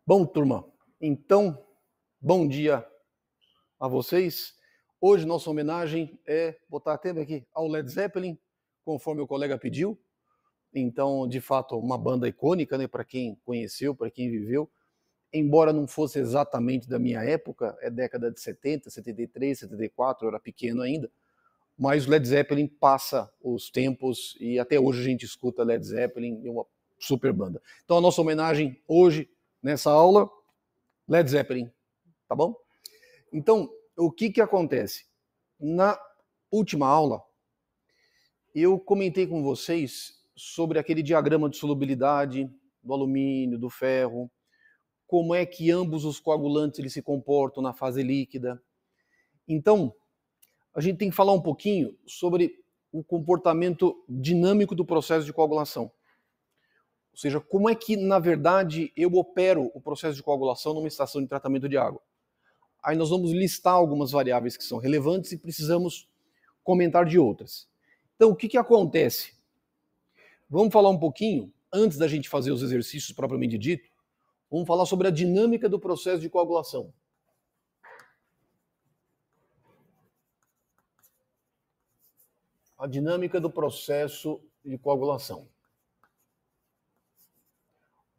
Bom, turma, então, bom dia a vocês. Hoje nossa homenagem é botar até aqui ao Led Zeppelin, conforme o colega pediu. Então, de fato, uma banda icônica, né, para quem conheceu, para quem viveu. Embora não fosse exatamente da minha época, é década de 70, 73, 74, eu era pequeno ainda, mas o Led Zeppelin passa os tempos e até hoje a gente escuta Led Zeppelin, é uma super banda. Então a nossa homenagem hoje, nessa aula, Led Zeppelin, tá bom? Então, o que acontece? Na última aula, eu comentei com vocês sobre aquele diagrama de solubilidade do alumínio, do ferro, como é que ambos os coagulantes eles se comportam na fase líquida. Então, a gente tem que falar um pouquinho sobre o comportamento dinâmico do processo de coagulação. Ou seja, como é que, na verdade, eu opero o processo de coagulação numa estação de tratamento de água. Aí nós vamos listar algumas variáveis que são relevantes e precisamos comentar de outras. Então, o que acontece? Vamos falar um pouquinho, antes da gente fazer os exercícios propriamente dito, vamos falar sobre a dinâmica do processo de coagulação. A dinâmica do processo de coagulação.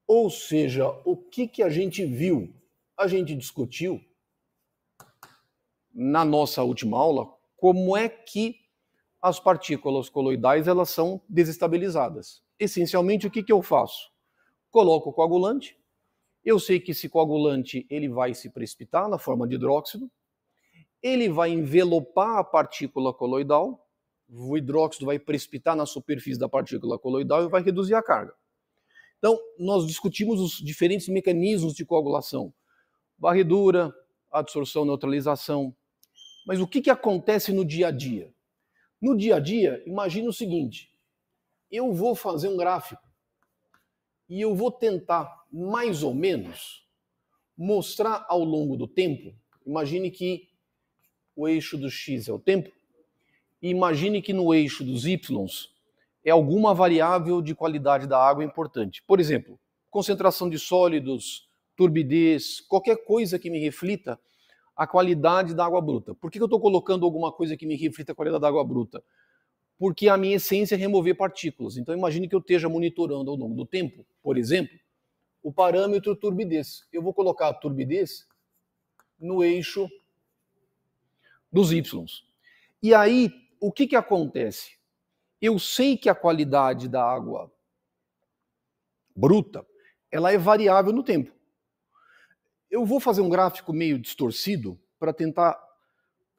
Ou seja, o que a gente viu, a gente discutiu na nossa última aula, como é que as partículas coloidais elas são desestabilizadas. Essencialmente, o que eu faço? Coloco o coagulante, eu sei que esse coagulante ele vai se precipitar na forma de hidróxido, ele vai envelopar a partícula coloidal, o hidróxido vai precipitar na superfície da partícula coloidal e vai reduzir a carga. Então, nós discutimos os diferentes mecanismos de coagulação, varredura, adsorção, neutralização. Mas o que acontece no dia a dia? No dia a dia, imagine o seguinte, eu vou fazer um gráfico e eu vou tentar, mais ou menos, mostrar ao longo do tempo, imagine que o eixo do x é o tempo, e imagine que no eixo dos y é alguma variável de qualidade da água importante. Por exemplo, concentração de sólidos, turbidez, qualquer coisa que me reflita a qualidade da água bruta. Por que eu estou colocando alguma coisa que me reflita a qualidade da água bruta? Porque a minha essência é remover partículas. Então imagine que eu esteja monitorando ao longo do tempo, por exemplo, o parâmetro turbidez. Eu vou colocar a turbidez no eixo dos y. E aí, o que acontece? Eu sei que a qualidade da água bruta, ela é variável no tempo. Eu vou fazer um gráfico meio distorcido para tentar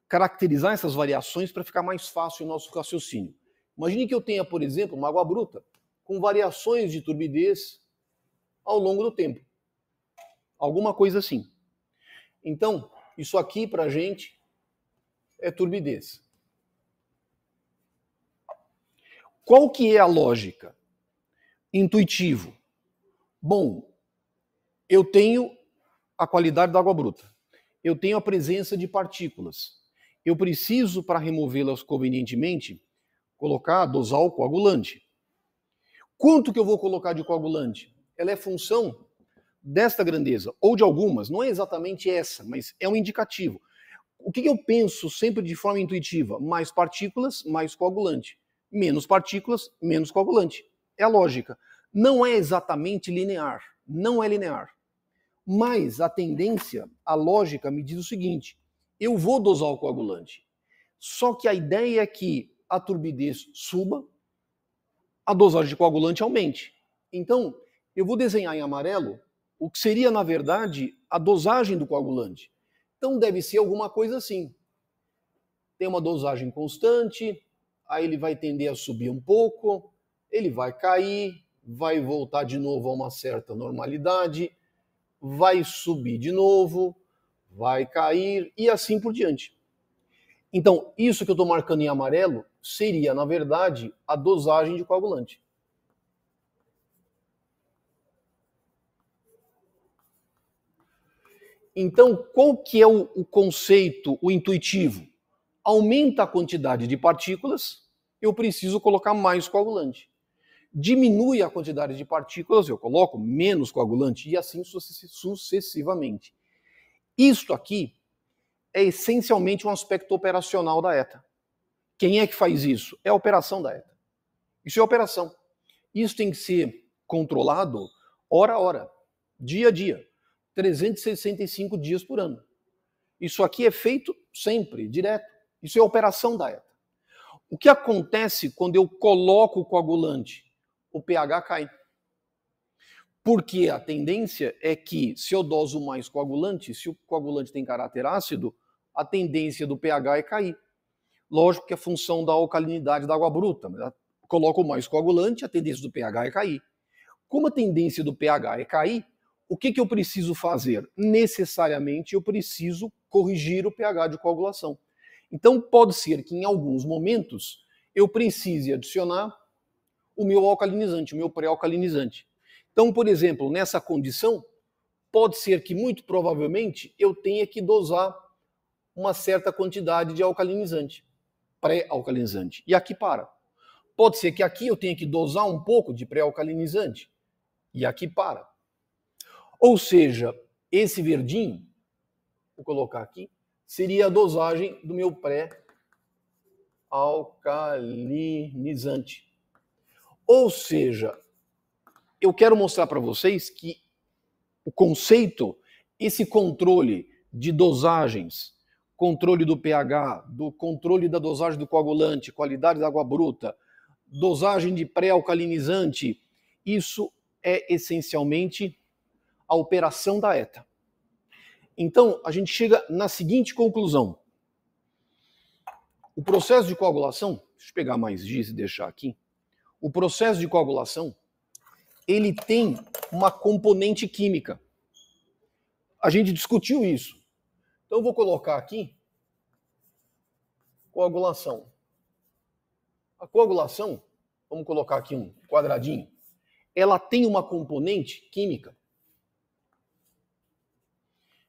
caracterizar essas variações para ficar mais fácil o nosso raciocínio. Imagine que eu tenha, por exemplo, uma água bruta com variações de turbidez ao longo do tempo. Alguma coisa assim. Então, isso aqui para a gente é turbidez. Qual que é a lógica? Intuitivo. Bom, eu tenho a qualidade da água bruta. Eu tenho a presença de partículas. Eu preciso, para removê-las convenientemente, dosar o coagulante. Quanto que eu vou colocar de coagulante? Ela é função desta grandeza, ou de algumas, não é exatamente essa, mas é um indicativo. O que eu penso sempre de forma intuitiva? Mais partículas, mais coagulante. Menos partículas, menos coagulante. É a lógica. Não é exatamente linear. Não é linear. Mas a tendência, a lógica me diz o seguinte, eu vou dosar o coagulante. Só que a ideia é que a turbidez suba, a dosagem de coagulante aumente. Então, eu vou desenhar em amarelo o que seria, na verdade, a dosagem do coagulante. Então, deve ser alguma coisa assim. Tem uma dosagem constante, aí ele vai tender a subir um pouco, ele vai cair, vai voltar de novo a uma certa normalidade, vai subir de novo, vai cair e assim por diante. Então, isso que eu estou marcando em amarelo seria, na verdade, a dosagem de coagulante. Então, qual que é o conceito, o intuitivo? Aumenta a quantidade de partículas, eu preciso colocar mais coagulante. diminui a quantidade de partículas, eu coloco menos coagulante, e assim sucessivamente. Isto aqui é essencialmente um aspecto operacional da ETA. Quem é que faz isso? É a operação da ETA. Isso é operação. Isso tem que ser controlado hora a hora, dia a dia, 365 dias por ano. Isso aqui é feito sempre, direto. Isso é operação da ETA. O que acontece quando eu coloco o coagulante? O pH cai. Porque a tendência é que, se eu doso mais coagulante, se o coagulante tem caráter ácido, a tendência do pH é cair. Lógico que é função da alcalinidade da água bruta. Mas coloco mais coagulante, a tendência do pH é cair. Como a tendência do pH é cair, o que eu preciso fazer? Necessariamente eu preciso corrigir o pH de coagulação. Então pode ser que em alguns momentos eu precise adicionar o meu alcalinizante, o meu pré-alcalinizante. Então, por exemplo, nessa condição, pode ser que muito provavelmente eu tenha que dosar uma certa quantidade de alcalinizante, pré-alcalinizante. E aqui para. Pode ser que aqui eu tenha que dosar um pouco de pré-alcalinizante. E aqui para. Ou seja, esse verdinho, vou colocar aqui, seria a dosagem do meu pré-alcalinizante. Ou seja, eu quero mostrar para vocês que o conceito, esse controle de dosagens, controle do pH, do controle da dosagem do coagulante, qualidade da água bruta, dosagem de pré-alcalinizante, isso é essencialmente a operação da ETA. Então, a gente chega na seguinte conclusão. O processo de coagulação, deixa eu pegar mais giz e deixar aqui. O processo de coagulação, ele tem uma componente química. A gente discutiu isso. Então eu vou colocar aqui coagulação. A coagulação, vamos colocar aqui um quadradinho, ela tem uma componente química.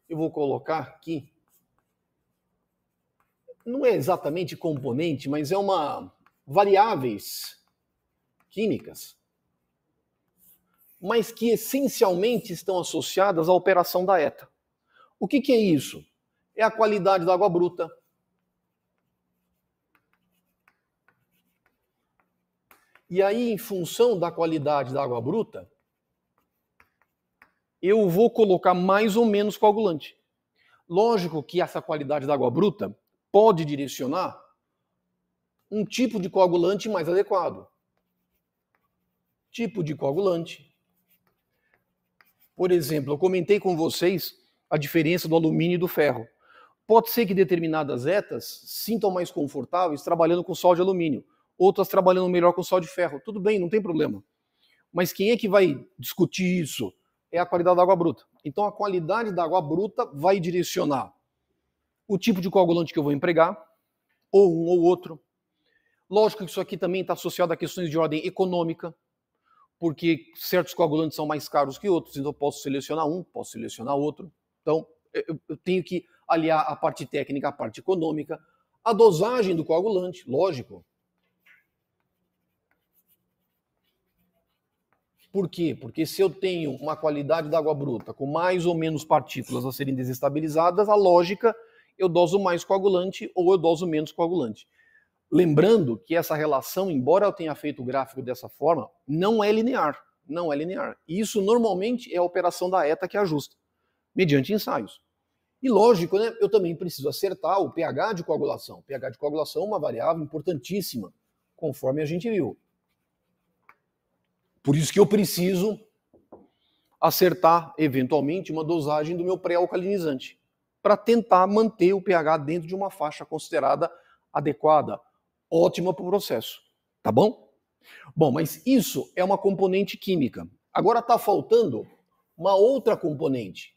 Eu vou colocar aqui, não é exatamente componente, mas é uma variáveis químicas, mas que essencialmente estão associadas à operação da ETA. O que é isso? É a qualidade da água bruta. E aí, em função da qualidade da água bruta, eu vou colocar mais ou menos coagulante. Lógico que essa qualidade da água bruta pode direcionar um tipo de coagulante mais adequado. Tipo de coagulante. Por exemplo, eu comentei com vocês a diferença do alumínio e do ferro. Pode ser que determinadas ETAs sintam mais confortáveis trabalhando com sol de alumínio, outras trabalhando melhor com sol de ferro. Tudo bem, não tem problema. Mas quem é que vai discutir isso? É a qualidade da água bruta. Então a qualidade da água bruta vai direcionar o tipo de coagulante que eu vou empregar, ou um ou outro. Lógico que isso aqui também está associado a questões de ordem econômica, porque certos coagulantes são mais caros que outros, então eu posso selecionar um, posso selecionar outro. Então eu tenho que aliar a parte técnica à parte econômica, a dosagem do coagulante, lógico. Por quê? Porque se eu tenho uma qualidade da água bruta com mais ou menos partículas a serem desestabilizadas, a lógica, eu doso mais coagulante ou eu doso menos coagulante. Lembrando que essa relação, embora eu tenha feito o gráfico dessa forma, não é linear. Não é linear. E isso normalmente é a operação da ETA que ajusta, mediante ensaios. E lógico, né, eu também preciso acertar o pH de coagulação. O pH de coagulação é uma variável importantíssima, conforme a gente viu. Por isso que eu preciso acertar, eventualmente, uma dosagem do meu pré-alcalinizante, para tentar manter o pH dentro de uma faixa considerada adequada, ótima para o processo. Tá bom? Bom, mas isso é uma componente química. Agora está faltando uma outra componente.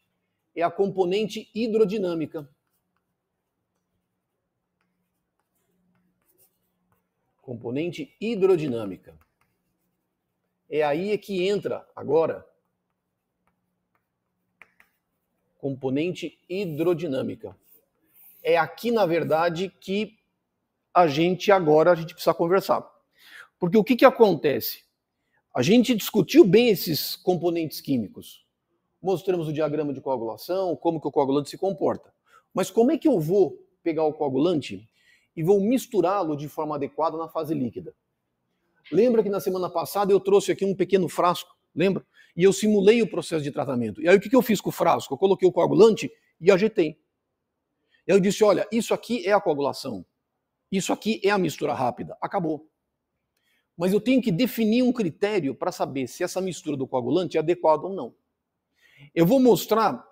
É a componente hidrodinâmica. Componente hidrodinâmica. É aí que entra agora componente hidrodinâmica. É aqui, na verdade, que a gente precisa conversar. Porque o que acontece? A gente discutiu bem esses componentes químicos. Mostramos o diagrama de coagulação, como que o coagulante se comporta. Mas como é que eu vou pegar o coagulante e vou misturá-lo de forma adequada na fase líquida? Lembra que na semana passada eu trouxe aqui um pequeno frasco, lembra? E eu simulei o processo de tratamento. E aí o que eu fiz com o frasco? Eu coloquei o coagulante e ajeitei. Eu disse, olha, isso aqui é a coagulação. Isso aqui é a mistura rápida. Acabou. Mas eu tenho que definir um critério para saber se essa mistura do coagulante é adequada ou não. Eu vou mostrar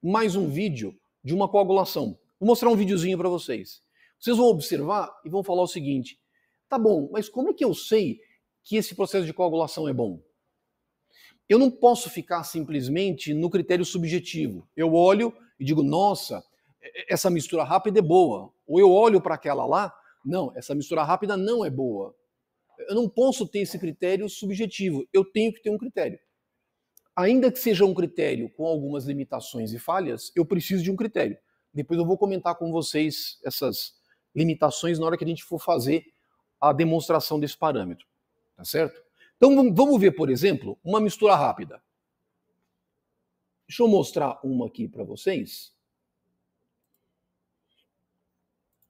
mais um vídeo de uma coagulação. Vou mostrar um videozinho para vocês. Vocês vão observar e vão falar o seguinte, tá bom, mas como é que eu sei que esse processo de coagulação é bom? Eu não posso ficar simplesmente no critério subjetivo. Eu olho e digo, nossa, essa mistura rápida é boa. Ou eu olho para aquela lá, não, essa mistura rápida não é boa. Eu não posso ter esse critério subjetivo, eu tenho que ter um critério. Ainda que seja um critério com algumas limitações e falhas, eu preciso de um critério. Depois eu vou comentar com vocês essas limitações na hora que a gente for fazer a demonstração desse parâmetro. Tá certo? Então vamos ver, por exemplo, uma mistura rápida. Deixa eu mostrar uma aqui para vocês.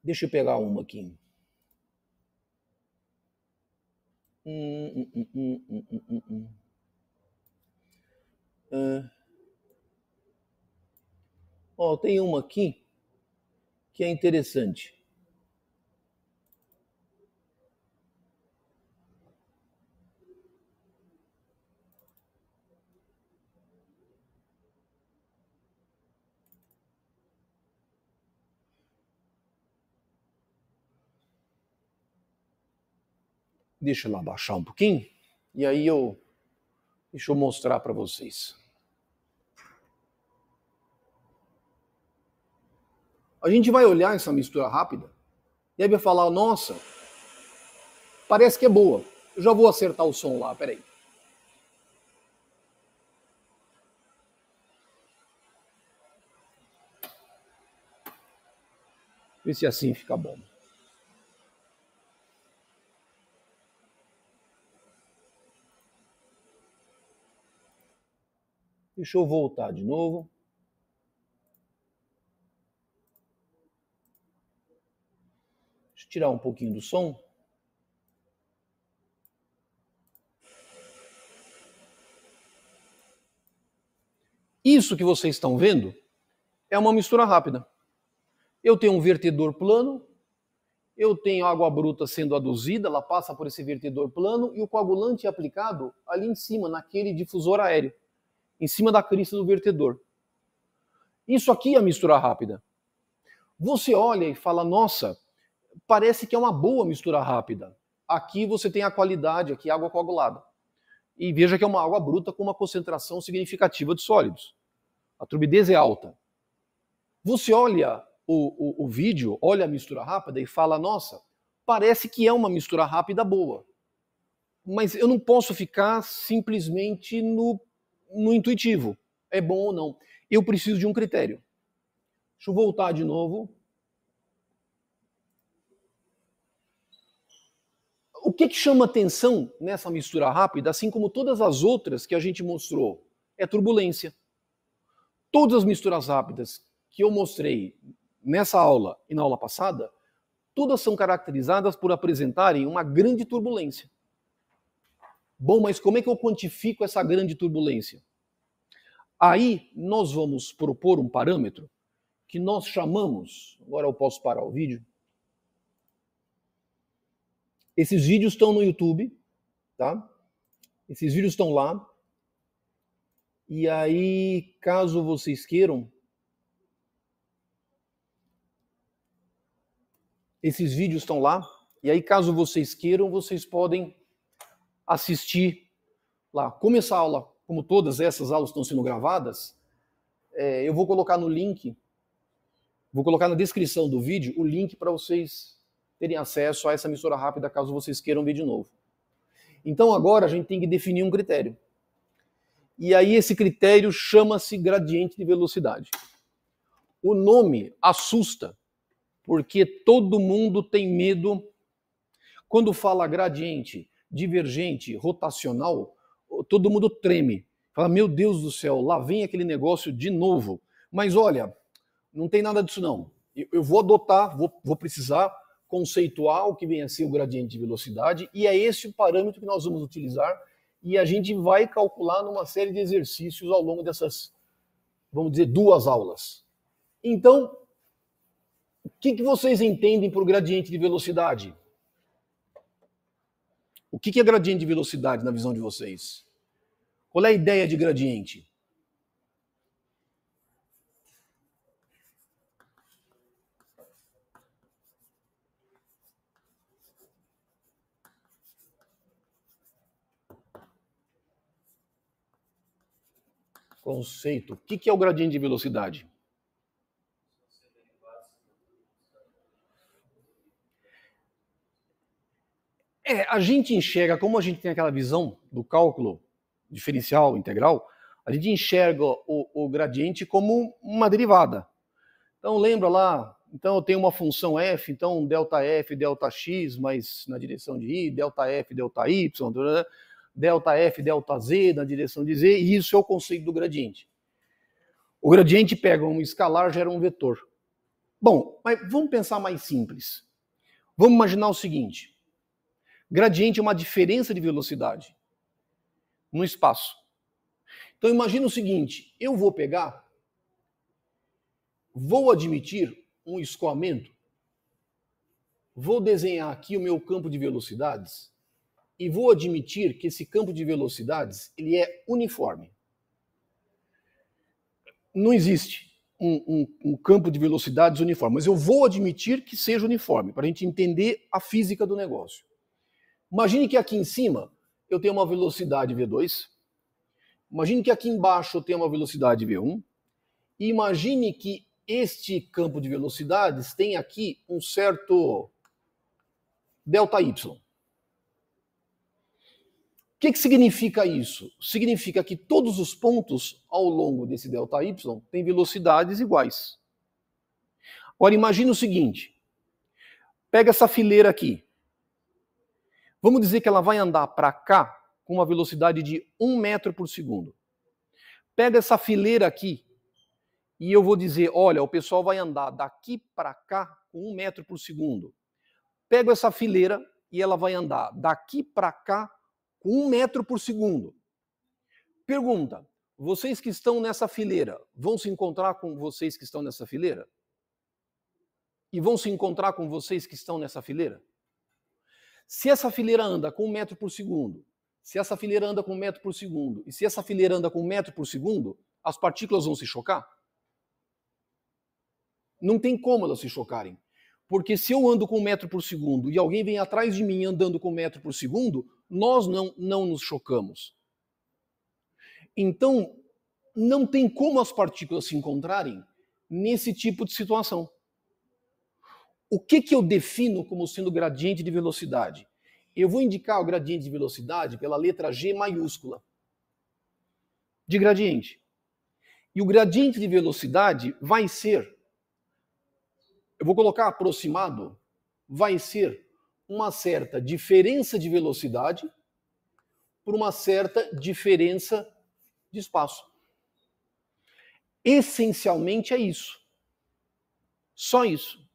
Deixa eu pegar uma aqui. Ó, tem uma aqui que é interessante. Deixa eu abaixar um pouquinho e aí deixa eu mostrar para vocês. A gente vai olhar essa mistura rápida e aí vai falar, nossa, parece que é boa. Eu já vou acertar o som lá, peraí. Vê se assim fica bom. Deixa eu voltar de novo. Deixa eu tirar um pouquinho do som. Isso que vocês estão vendo é uma mistura rápida. Eu tenho um vertedor plano, eu tenho água bruta sendo aduzida, ela passa por esse vertedor plano e o coagulante é aplicado ali em cima, naquele difusor aéreo, em cima da crista do vertedor. Isso aqui é a mistura rápida. Você olha e fala, nossa, parece que é uma boa mistura rápida. Aqui você tem a qualidade, aqui água coagulada. E veja que é uma água bruta com uma concentração significativa de sólidos. A turbidez é alta. Você olha o vídeo, olha a mistura rápida e fala, nossa, parece que é uma mistura rápida boa. Mas eu não posso ficar simplesmente no intuitivo. É bom ou não. Eu preciso de um critério. Deixa eu voltar de novo. O que chama atenção nessa mistura rápida, assim como todas as outras que a gente mostrou, é turbulência. Todas as misturas rápidas que eu mostrei nessa aula e na aula passada, todas são caracterizadas por apresentarem uma grande turbulência. Bom, mas como é que eu quantifico essa grande turbulência? Aí nós vamos propor um parâmetro que nós chamamos, agora eu posso parar o vídeo. Esses vídeos estão no YouTube, tá? Esses vídeos estão lá. E aí, caso vocês queiram, esses vídeos estão lá. E aí, caso vocês queiram, vocês podem assistir lá. Como essa aula, como todas essas aulas estão sendo gravadas, eu vou colocar no link, vou colocar na descrição do vídeo o link para vocês terem acesso a essa mistura rápida, caso vocês queiram ver de novo. Então agora a gente tem que definir um critério. E aí esse critério chama-se gradiente de velocidade. O nome assusta, porque todo mundo tem medo. Quando fala gradiente divergente, rotacional, todo mundo treme. Fala, meu Deus do céu, lá vem aquele negócio de novo. Mas olha, não tem nada disso não. Eu vou adotar, vou precisar conceituar o que vem a ser o gradiente de velocidade, e é esse o parâmetro que nós vamos utilizar, e a gente vai calcular numa série de exercícios ao longo dessas, vamos dizer, 2 aulas. Então, o que vocês entendem por gradiente de velocidade? O que é gradiente de velocidade na visão de vocês? Qual é a ideia de gradiente? Conceito. O que é o gradiente de velocidade? A gente enxerga, como a gente tem aquela visão do cálculo diferencial, integral, a gente enxerga o gradiente como uma derivada. Então lembra lá, então eu tenho uma função f, então delta f, delta x, mas na direção de y, delta f, delta y, delta f, delta z na direção de z, e isso é o conceito do gradiente. O gradiente pega um escalar, gera um vetor. Bom, mas vamos pensar mais simples. Vamos imaginar o seguinte. Gradiente é uma diferença de velocidade no espaço. Então imagina o seguinte, eu vou admitir um escoamento, vou desenhar aqui o meu campo de velocidades e vou admitir que esse campo de velocidades ele é uniforme. Não existe um campo de velocidades uniforme, mas eu vou admitir que seja uniforme, para a gente entender a física do negócio. Imagine que aqui em cima eu tenho uma velocidade V2, imagine que aqui embaixo eu tenho uma velocidade V1, e imagine que este campo de velocidades tem aqui um certo ΔY. O que significa isso? Significa que todos os pontos ao longo desse ΔY têm velocidades iguais. Agora imagine o seguinte, pega essa fileira aqui. Vamos dizer que ela vai andar para cá com uma velocidade de 1 metro por segundo. Pega essa fileira aqui e eu vou dizer, olha, o pessoal vai andar daqui para cá com 1 metro por segundo. Pego essa fileira e ela vai andar daqui para cá com 1 metro por segundo. Pergunta, vocês que estão nessa fileira, vão se encontrar com vocês que estão nessa fileira? E vão se encontrar com vocês que estão nessa fileira? Se essa fileira anda com 1 metro por segundo, se essa fileira anda com 1 metro por segundo, e se essa fileira anda com 1 metro por segundo, as partículas vão se chocar? Não tem como elas se chocarem. Porque se eu ando com 1 metro por segundo e alguém vem atrás de mim andando com 1 metro por segundo, nós não nos chocamos. Então, não tem como as partículas se encontrarem nesse tipo de situação. O que eu defino como sendo gradiente de velocidade? Eu vou indicar o gradiente de velocidade pela letra G maiúscula. De gradiente. E o gradiente de velocidade vai ser, eu vou colocar aproximado, vai ser uma certa diferença de velocidade por uma certa diferença de espaço. Essencialmente é isso. Só isso.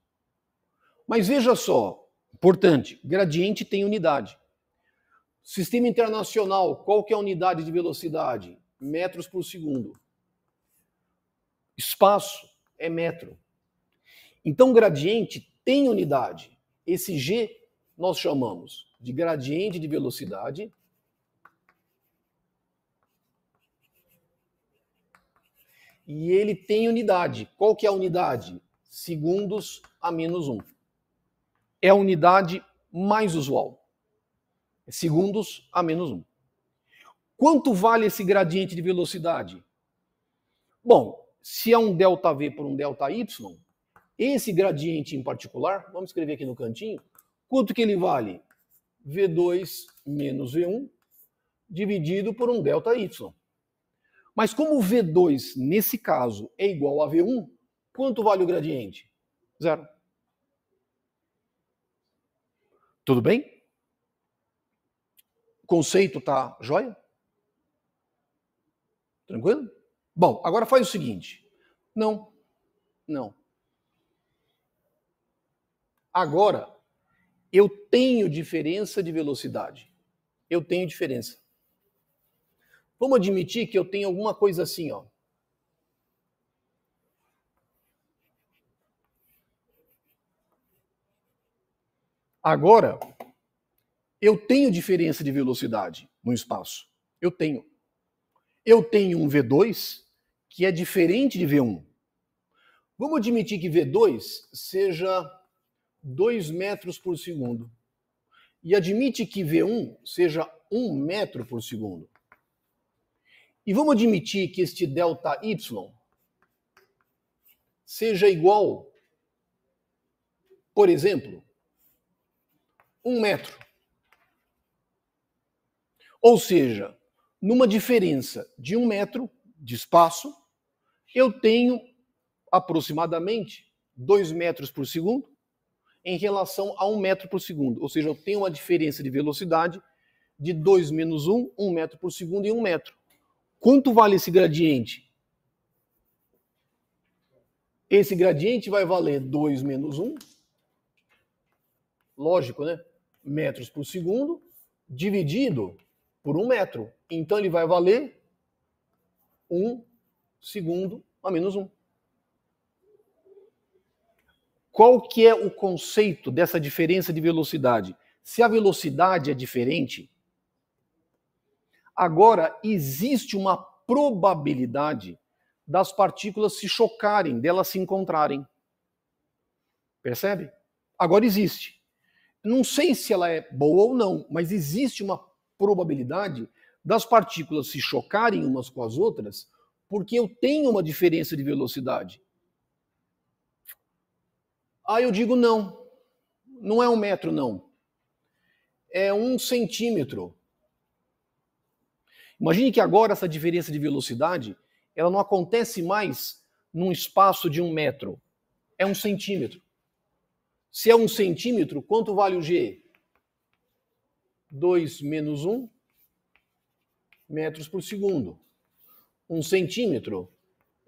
Mas veja só, importante, gradiente tem unidade. Sistema internacional, qual que é a unidade de velocidade? Metros por segundo. Espaço é metro. Então, gradiente tem unidade. Esse G nós chamamos de gradiente de velocidade e ele tem unidade. Qual que é a unidade? Segundos a menos 1. É a unidade mais usual. Segundos a menos 1. Quanto vale esse gradiente de velocidade? Bom, se é um ΔV por um ΔY, esse gradiente em particular, vamos escrever aqui no cantinho, quanto que ele vale? V2 menos V1 dividido por um ΔY. Mas como o V2, nesse caso, é igual a V1, quanto vale o gradiente? 0. Tudo bem? conceito tá jóia? Tranquilo? Bom, agora faz o seguinte. Não. Agora, eu tenho diferença de velocidade. Eu tenho diferença. Vamos admitir que eu tenho alguma coisa assim, ó. Agora, eu tenho diferença de velocidade no espaço. Eu tenho. Eu tenho um V2 que é diferente de V1. Vamos admitir que V2 seja 2 metros por segundo. E admite que V1 seja 1 metro por segundo. E vamos admitir que este delta Y seja igual, por exemplo, 1 metro. Ou seja, numa diferença de 1 metro de espaço, eu tenho aproximadamente 2 metros por segundo em relação a 1 metro por segundo. Ou seja, eu tenho uma diferença de velocidade de 2 menos 1, 1 metro por segundo em 1 metro. Quanto vale esse gradiente? Esse gradiente vai valer 2 menos 1, lógico, né? Metros por segundo, dividido por 1 metro. Então ele vai valer 1 segundo a menos 1. Qual que é o conceito dessa diferença de velocidade? Se a velocidade é diferente, agora existe uma probabilidade das partículas se chocarem, delas se encontrarem. Percebe? Agora existe. Não sei se ela é boa ou não, mas existe uma probabilidade das partículas se chocarem umas com as outras, porque eu tenho uma diferença de velocidade. Aí eu digo não. Não é 1 metro, não. É 1 centímetro. Imagine que agora essa diferença de velocidade, ela não acontece mais num espaço de 1 metro. É 1 centímetro. Se é 1 centímetro, quanto vale o G? 2 menos 1 metros por segundo. 1 centímetro,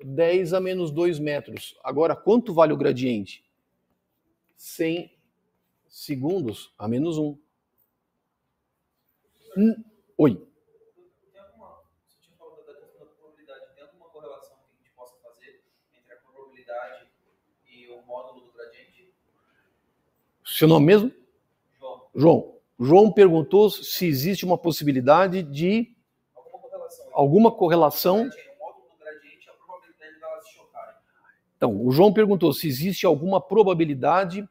10 a menos 2 metros. Agora, quanto vale o gradiente? 100 segundos a menos 1. Oi. Você tinha falado da questão da probabilidade. Tem alguma correlação que a gente possa fazer entre a probabilidade e o módulo do gradiente? Seu nome mesmo? João. João perguntou se existe uma possibilidade de alguma correlação. O módulo do gradiente e a probabilidade delas se chocarem. Então, o João perguntou se existe alguma probabilidade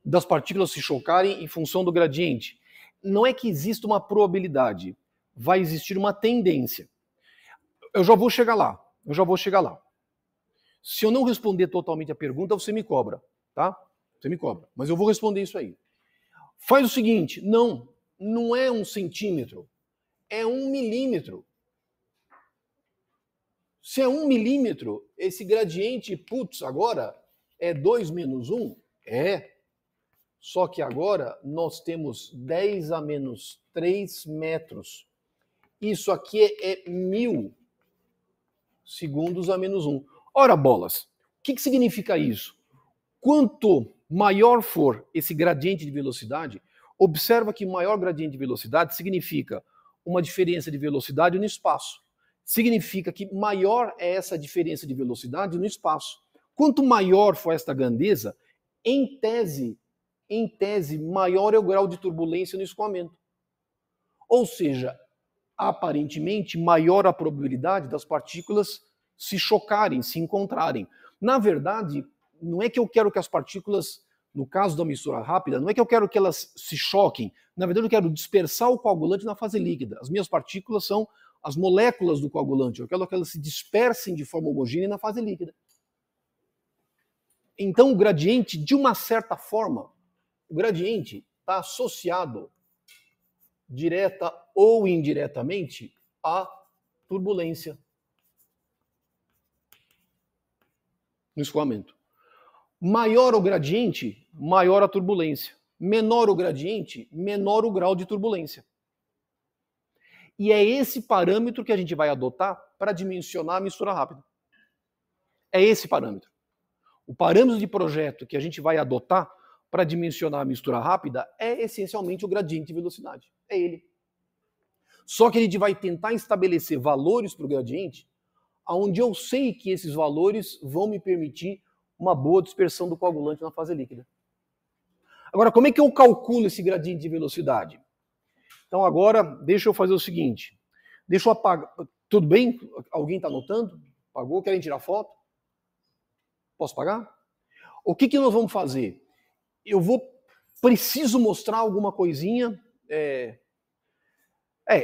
das partículas se chocarem em função do gradiente. Não é que exista uma probabilidade, vai existir uma tendência. Eu já vou chegar lá. Se eu não responder totalmente a pergunta, você me cobra, tá? Você me cobra, mas eu vou responder isso aí. Faz o seguinte, não é 1 centímetro, é 1 milímetro. Se é 1 milímetro, esse gradiente, agora é 2 menos 1? É. Só que agora nós temos 10 a menos 3 metros. Isso aqui é 1000 segundos a menos 1. Ora, bolas, o que significa isso? Quanto maior for esse gradiente de velocidade, observa que maior gradiente de velocidade significa uma diferença de velocidade no espaço. Significa que maior é essa diferença de velocidade no espaço. Quanto maior for esta grandeza, em tese, maior é o grau de turbulência no escoamento. Ou seja, aparentemente, maior a probabilidade das partículas se chocarem, se encontrarem. Na verdade, não é que eu quero que as partículas, no caso da mistura rápida, não é que eu quero que elas se choquem. Na verdade, eu quero dispersar o coagulante na fase líquida. As minhas partículas são as moléculas do coagulante. Eu quero que elas se dispersem de forma homogênea na fase líquida. Então, o gradiente, de uma certa forma, o gradiente está associado, direta ou indiretamente, à turbulência no escoamento. Maior o gradiente, maior a turbulência. Menor o gradiente, menor o grau de turbulência. E é esse parâmetro que a gente vai adotar para dimensionar a mistura rápida. É esse parâmetro. O parâmetro de projeto que a gente vai adotar para dimensionar a mistura rápida é essencialmente o gradiente de velocidade. É ele. Só que a gente vai tentar estabelecer valores para o gradiente onde eu sei que esses valores vão me permitir uma boa dispersão do coagulante na fase líquida. Agora, como é que eu calculo esse gradiente de velocidade? Então agora, deixa eu fazer o seguinte. Deixa eu apagar. Tudo bem? Alguém está anotando? Apagou? Querem tirar foto? Posso pagar? O que nós vamos fazer? Preciso mostrar alguma coisinha.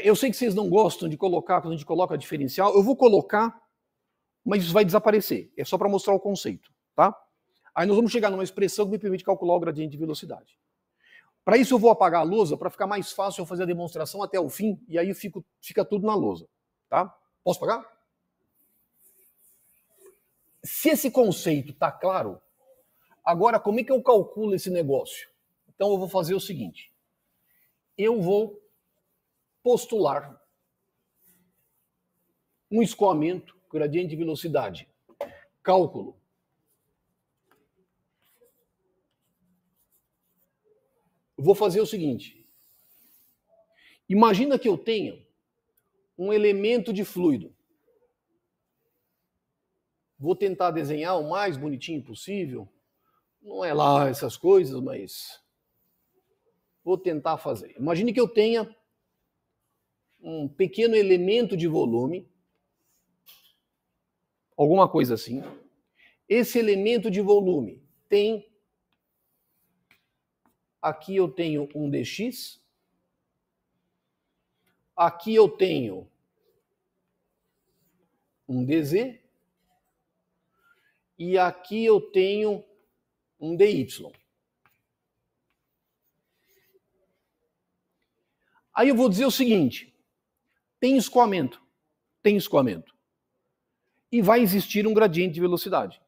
Eu sei que vocês não gostam de colocar, quando a gente coloca diferencial, eu vou colocar, mas isso vai desaparecer. É só para mostrar o conceito, tá? Aí nós vamos chegar numa expressão que me permite calcular o gradiente de velocidade. Para isso eu vou apagar a lousa para ficar mais fácil eu fazer a demonstração até o fim, e aí fica tudo na lousa, tá? Posso apagar? Se esse conceito está claro, agora como é que eu calculo esse negócio? Então eu vou fazer o seguinte. Eu vou postular um escoamento, gradiente de velocidade, cálculo. Vou fazer o seguinte. Imagina que eu tenha um elemento de fluido. Vou tentar desenhar o mais bonitinho possível. Não é lá essas coisas, mas vou tentar fazer. Imagine que eu tenha um pequeno elemento de volume, alguma coisa assim. Esse elemento de volume tem, aqui eu tenho um dx, aqui eu tenho um dz, e aqui eu tenho um dy. Aí eu vou dizer o seguinte, tem escoamento, e vai existir um gradiente de velocidade.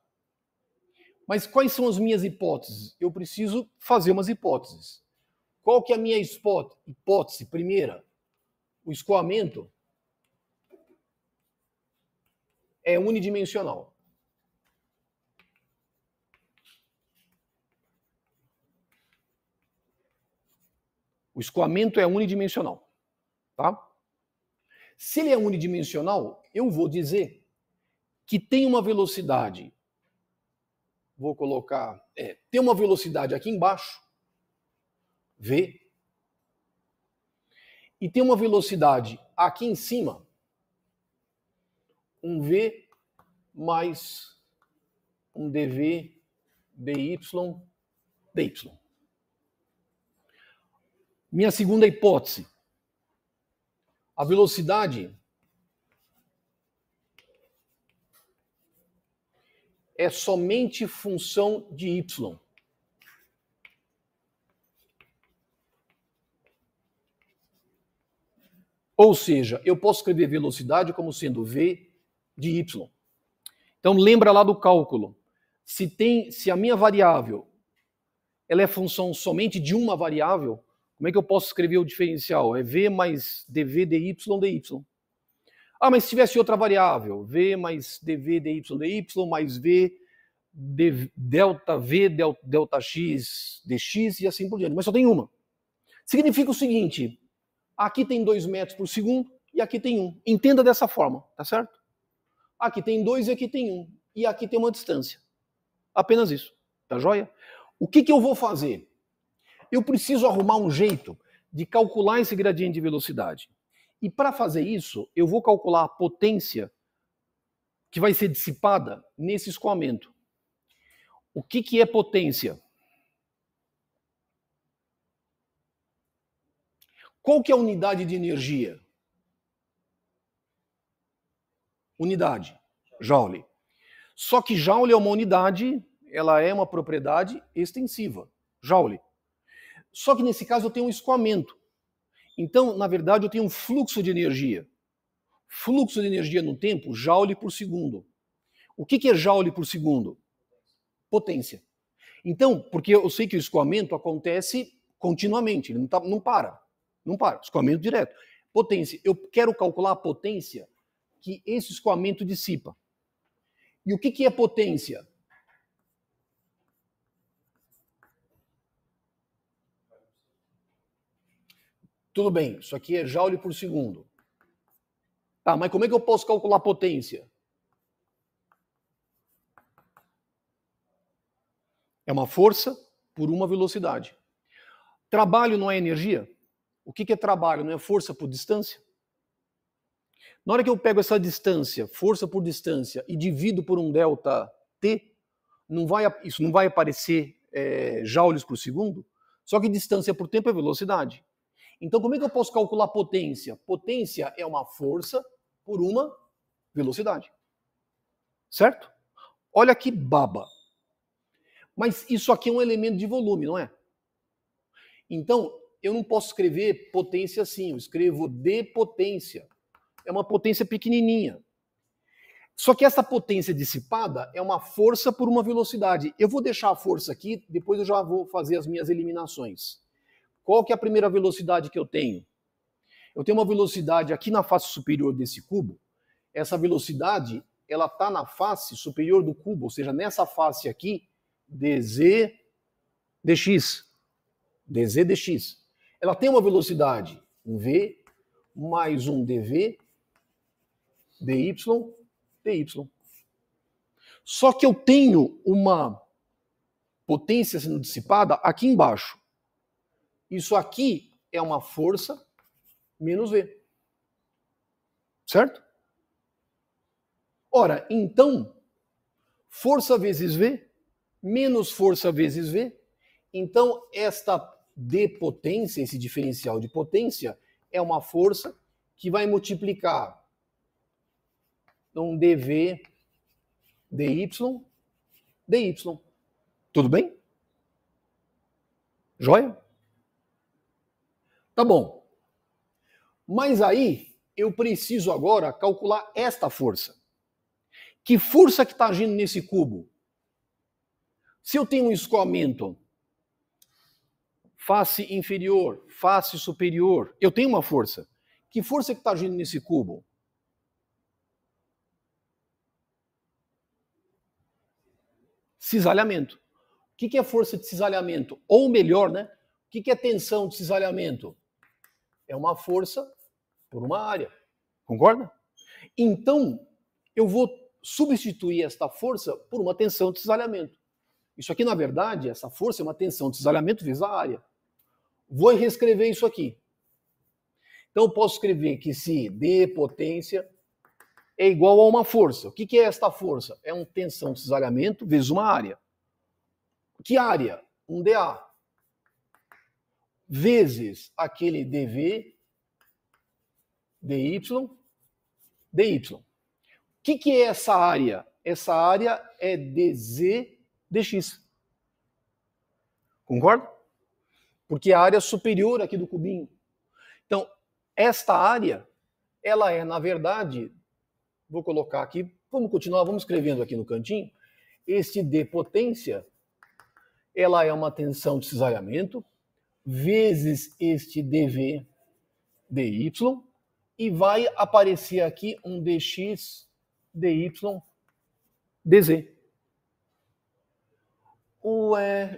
Mas quais são as minhas hipóteses? Eu preciso fazer umas hipóteses. Qual que é a minha hipótese primeira? O escoamento é unidimensional. O escoamento é unidimensional, tá? Se ele é unidimensional, eu vou dizer que tem uma velocidade, vou colocar, tem uma velocidade aqui embaixo, V, e tem uma velocidade aqui em cima, um V mais um dV, dy, dy. Minha segunda hipótese, a velocidade é somente função de y. Ou seja, eu posso escrever velocidade como sendo v de y. Então lembra lá do cálculo. Se a minha variável ela é função somente de uma variável, como é que eu posso escrever o diferencial? É v mais dv dy dy. Ah, mas se tivesse outra variável, v mais dv dy dy mais v delta v delta x dx e assim por diante. Mas só tem uma. Significa o seguinte, aqui tem 2 metros por segundo e aqui tem 1. Entenda dessa forma, tá certo? Aqui tem 2 e aqui tem 1. E aqui tem uma distância. Apenas isso, tá joia? O que eu vou fazer? Eu preciso arrumar um jeito de calcular esse gradiente de velocidade. E para fazer isso, eu vou calcular a potência que vai ser dissipada nesse escoamento. O que é potência? Qual que é a unidade de energia? Unidade, joule. Só que joule é uma unidade, ela é uma propriedade extensiva, joule. Só que nesse caso eu tenho um escoamento. Então, na verdade, eu tenho um fluxo de energia. Fluxo de energia no tempo, joule por segundo. O que é joule por segundo? Potência. Então, porque eu sei que o escoamento acontece continuamente, ele não para. Não para, escoamento direto. Potência. Eu quero calcular a potência que esse escoamento dissipa. E o que é potência? Tudo bem, isso aqui é joule por segundo. Tá, mas como é que eu posso calcular a potência? É uma força por uma velocidade. Trabalho não é energia? O que é trabalho? Não é força por distância? Na hora que eu pego essa distância, força por distância, e divido por um delta T, isso não vai aparecer joules por segundo? Só que distância por tempo é velocidade. Então, como é que eu posso calcular potência? Potência é uma força por uma velocidade. Certo? Olha que baba. Mas isso aqui é um elemento de volume, não é? Então, eu não posso escrever potência assim, eu escrevo D potência. É uma potência pequenininha. Só que essa potência dissipada é uma força por uma velocidade. Eu vou deixar a força aqui, depois eu já vou fazer as minhas eliminações. Qual que é a primeira velocidade que eu tenho? Eu tenho uma velocidade aqui na face superior desse cubo. Essa velocidade, ela está na face superior do cubo, ou seja, nessa face aqui, dz dx. dz dx. Ela tem uma velocidade, um v mais um dv, dy, dy. Só que eu tenho uma potência sendo dissipada aqui embaixo. Isso aqui é uma força menos v. Certo? Ora, então, força vezes v, menos força vezes v. Então, esta d potência, esse diferencial de potência, é uma força que vai multiplicar um dv, dy, dy. Tudo bem? Joia? Tá bom. Mas aí, eu preciso agora calcular esta força. Que força que está agindo nesse cubo? Se eu tenho um escoamento face inferior, face superior, eu tenho uma força. Que força que está agindo nesse cubo? Cisalhamento. O que é força de cisalhamento? Ou melhor, né? O que é tensão de cisalhamento? É uma força por uma área. Concorda? Então, eu vou substituir esta força por uma tensão de cisalhamento. Isso aqui, na verdade, essa força é uma tensão de cisalhamento vezes a área. Vou reescrever isso aqui. Então, eu posso escrever que se D potência é igual a uma força. O que é esta força? É uma tensão de cisalhamento vezes uma área. Que área? Um dA. Vezes aquele dV, dy, dy. O que é essa área? Essa área é dz dx. Concorda? Porque é a área superior aqui do cubinho. Então, esta área, ela é, na verdade, vou colocar aqui, vamos continuar, vamos escrevendo aqui no cantinho, este D potência, ela é uma tensão de cisalhamento, vezes este dV, dy, e vai aparecer aqui um dx, dy, dz.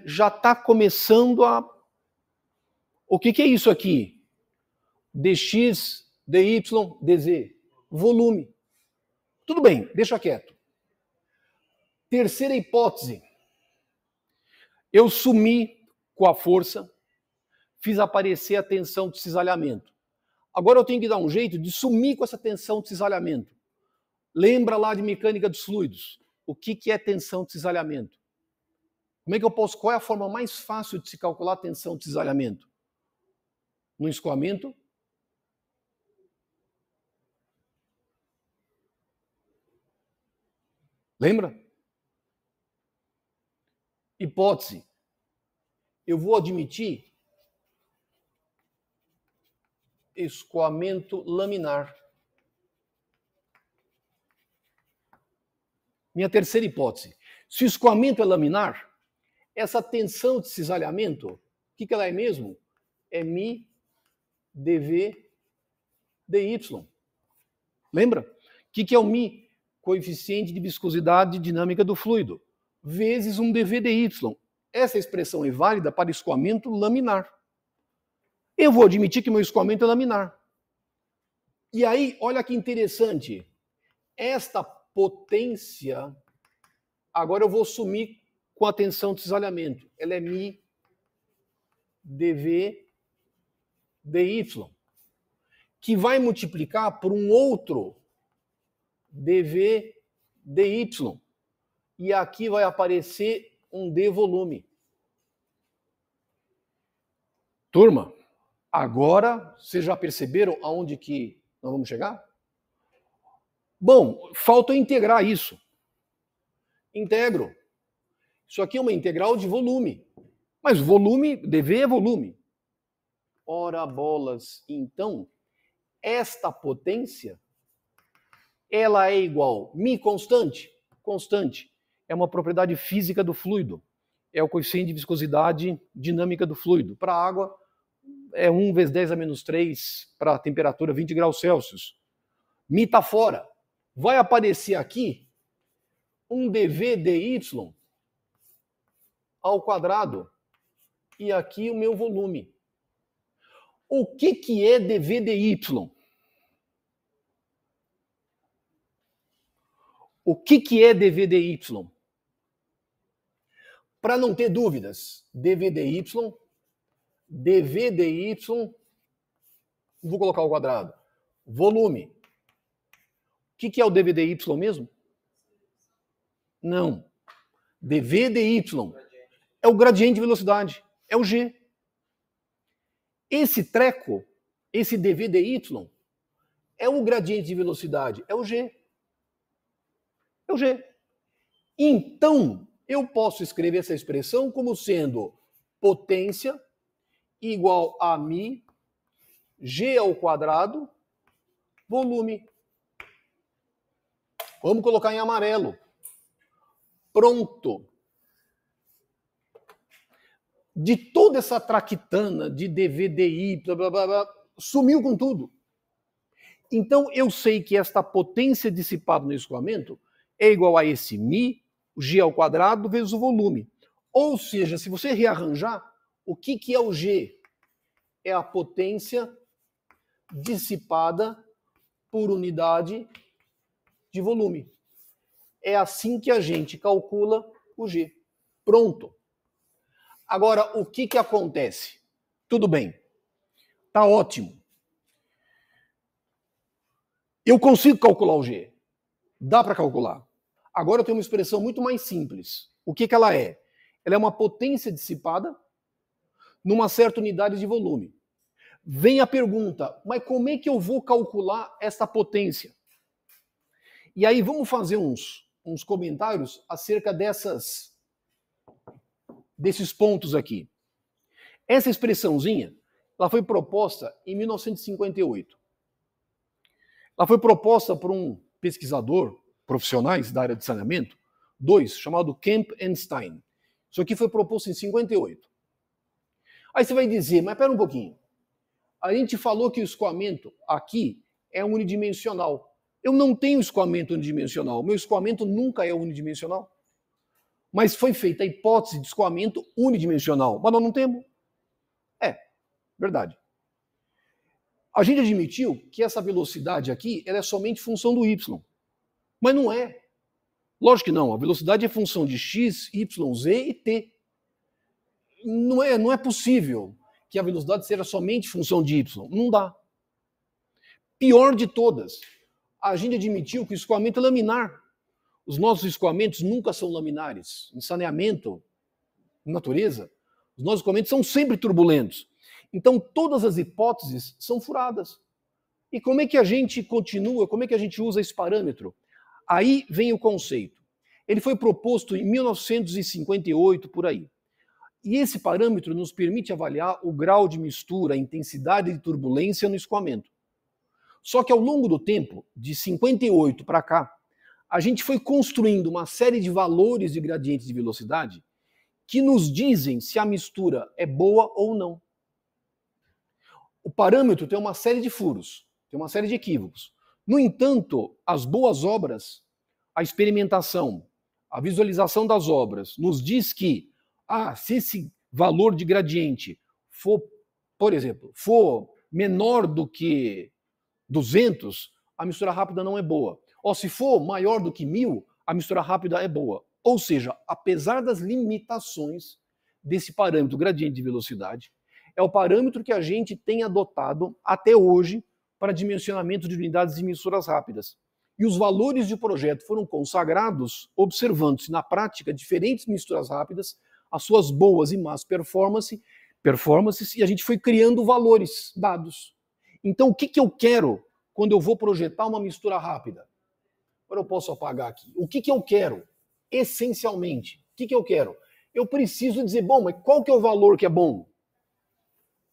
Já está começando a... O que é isso aqui? dx, dy, dz. Volume. Tudo bem, deixa quieto. Terceira hipótese. Eu sumi com a força, fiz aparecer a tensão de cisalhamento. Agora eu tenho que dar um jeito de sumir com essa tensão de cisalhamento. Lembra lá de mecânica dos fluidos. O que é tensão de cisalhamento? Como é que eu posso... Qual é a forma mais fácil de se calcular a tensão de cisalhamento? No escoamento? Lembra? Hipótese. Eu vou admitir escoamento laminar. Minha terceira hipótese. Se o escoamento é laminar, essa tensão de cisalhamento, o que ela é mesmo? É mi dv dy. Lembra? O que é o μ? Coeficiente de viscosidade dinâmica do fluido, vezes um dv dy. Essa expressão é válida para escoamento laminar. Eu vou admitir que meu escoamento é laminar. E aí, olha que interessante. Esta potência, agora eu vou sumir com a tensão de cisalhamento. Ela é μ dv dy, que vai multiplicar por um outro dv dy. E aqui vai aparecer um d volume. Turma, agora vocês já perceberam aonde que nós vamos chegar? Bom, falta eu integrar isso. Integro. Isso aqui é uma integral de volume. Mas volume, dv é volume. Ora bolas, então, esta potência, ela é igual μ constante? Constante. É uma propriedade física do fluido. É o coeficiente de viscosidade dinâmica do fluido. Para a água, é 1 vezes 10 a menos 3 para a temperatura 20 graus Celsius. μ está fora. Vai aparecer aqui um dv dy ao quadrado. E aqui o meu volume. O que é dv dy? O que é dv dy? Para não ter dúvidas, dv dy, vou colocar ao quadrado, volume. O que é o dv dy mesmo? Não. dv dy é o gradiente de velocidade, é o g. Esse treco, esse dv dy, é o gradiente de velocidade, é o g. É o g. Então, eu posso escrever essa expressão como sendo potência igual a μ, g ao quadrado, volume. Vamos colocar em amarelo. Pronto. De toda essa traquitana de dv dy, blá, blá, blá, blá, sumiu com tudo. Então, eu sei que esta potência dissipada no escoamento é igual a esse μ, o g ao quadrado, vezes o volume. Ou seja, se você rearranjar, o que é o g? É a potência dissipada por unidade de volume. É assim que a gente calcula o g. Pronto. Agora, o que acontece? Tudo bem. Tá ótimo. Eu consigo calcular o g. Dá para calcular. Agora eu tenho uma expressão muito mais simples. O que ela é? Ela é uma potência dissipada numa certa unidade de volume. Vem a pergunta, mas como é que eu vou calcular essa potência? E aí vamos fazer uns comentários acerca desses pontos aqui. Essa expressãozinha, ela foi proposta em 1958. Ela foi proposta por um pesquisador, profissionais da área de saneamento, chamado Kemp e Stein. Isso aqui foi proposto em 58. Aí você vai dizer, mas espera um pouquinho. A gente falou que o escoamento aqui é unidimensional. Eu não tenho escoamento unidimensional. Meu escoamento nunca é unidimensional. Mas foi feita a hipótese de escoamento unidimensional. Mas nós não temos. É, verdade. A gente admitiu que essa velocidade aqui ela é somente função do y. Mas não é. Lógico que não. A velocidade é função de x, y, z e t. Não é possível que a velocidade seja somente função de y. Não dá. Pior de todas, a gente admitiu que o escoamento é laminar. Os nossos escoamentos nunca são laminares. Em saneamento, em natureza, os nossos escoamentos são sempre turbulentos. Então, todas as hipóteses são furadas. E como é que a gente continua, como é que a gente usa esse parâmetro? Aí vem o conceito. Ele foi proposto em 1958, por aí. E esse parâmetro nos permite avaliar o grau de mistura, a intensidade de turbulência no escoamento. Só que ao longo do tempo, de 58 para cá, a gente foi construindo uma série de valores de gradientes de velocidade que nos dizem se a mistura é boa ou não. O parâmetro tem uma série de furos. Tem uma série de equívocos. No entanto, as boas obras, a experimentação, a visualização das obras, nos diz que, se esse valor de gradiente for, por exemplo, for menor do que 200, a mistura rápida não é boa. Ou se for maior do que 1000, a mistura rápida é boa. Ou seja, apesar das limitações desse parâmetro gradiente de velocidade, é o parâmetro que a gente tem adotado até hoje para dimensionamento de unidades de misturas rápidas. E os valores de projeto foram consagrados observando-se na prática diferentes misturas rápidas, as suas boas e más performances, e a gente foi criando valores dados. Então, o que eu quero quando eu vou projetar uma mistura rápida? Agora eu posso apagar aqui. O que eu quero? Essencialmente, o que eu quero? Eu preciso dizer, bom, mas qual que é o valor que é bom?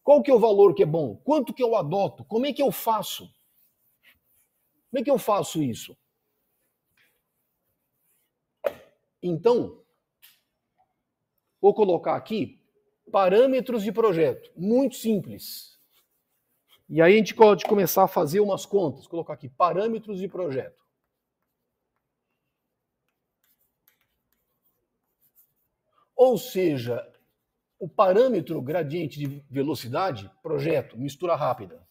Qual que é o valor que é bom? Quanto que eu adoto? Como é que eu faço? Como é que eu faço isso? Então, vou colocar aqui parâmetros de projeto. Muito simples. E aí a gente pode começar a fazer umas contas. Vou colocar aqui parâmetros de projeto. Ou seja, o parâmetro gradiente de velocidade, projeto, mistura rápida.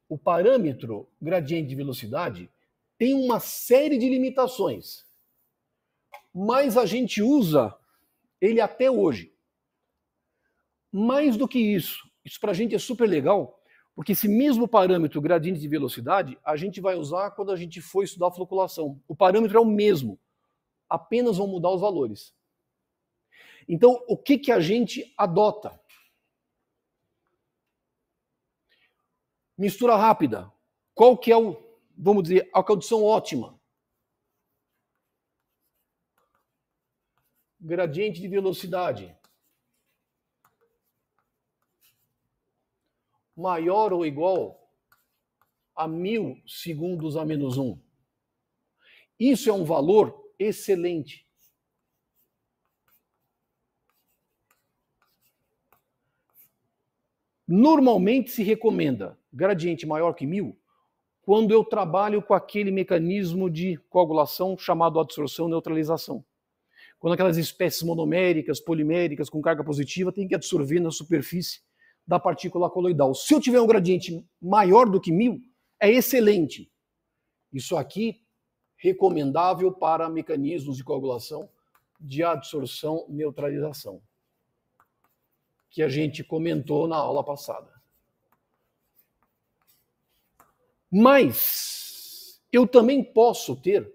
O parâmetro gradiente de velocidade tem uma série de limitações, mas a gente usa ele até hoje. Mais do que isso para a gente é super legal, porque esse mesmo parâmetro gradiente de velocidade a gente vai usar quando a gente for estudar floculação. O parâmetro é o mesmo, apenas vão mudar os valores. Então, o que a gente adota? Mistura rápida. Qual que é vamos dizer, a condição ótima? Gradiente de velocidade maior ou igual a 1000 segundos a menos 1. Isso é um valor excelente. Normalmente se recomenda gradiente maior que 1000 quando eu trabalho com aquele mecanismo de coagulação chamado adsorção-neutralização. Quando aquelas espécies monoméricas, poliméricas, com carga positiva, tem que absorver na superfície da partícula coloidal. Se eu tiver um gradiente maior do que 1000, é excelente. Isso aqui, recomendável para mecanismos de coagulação de adsorção-neutralização, que a gente comentou na aula passada. Mas eu também posso ter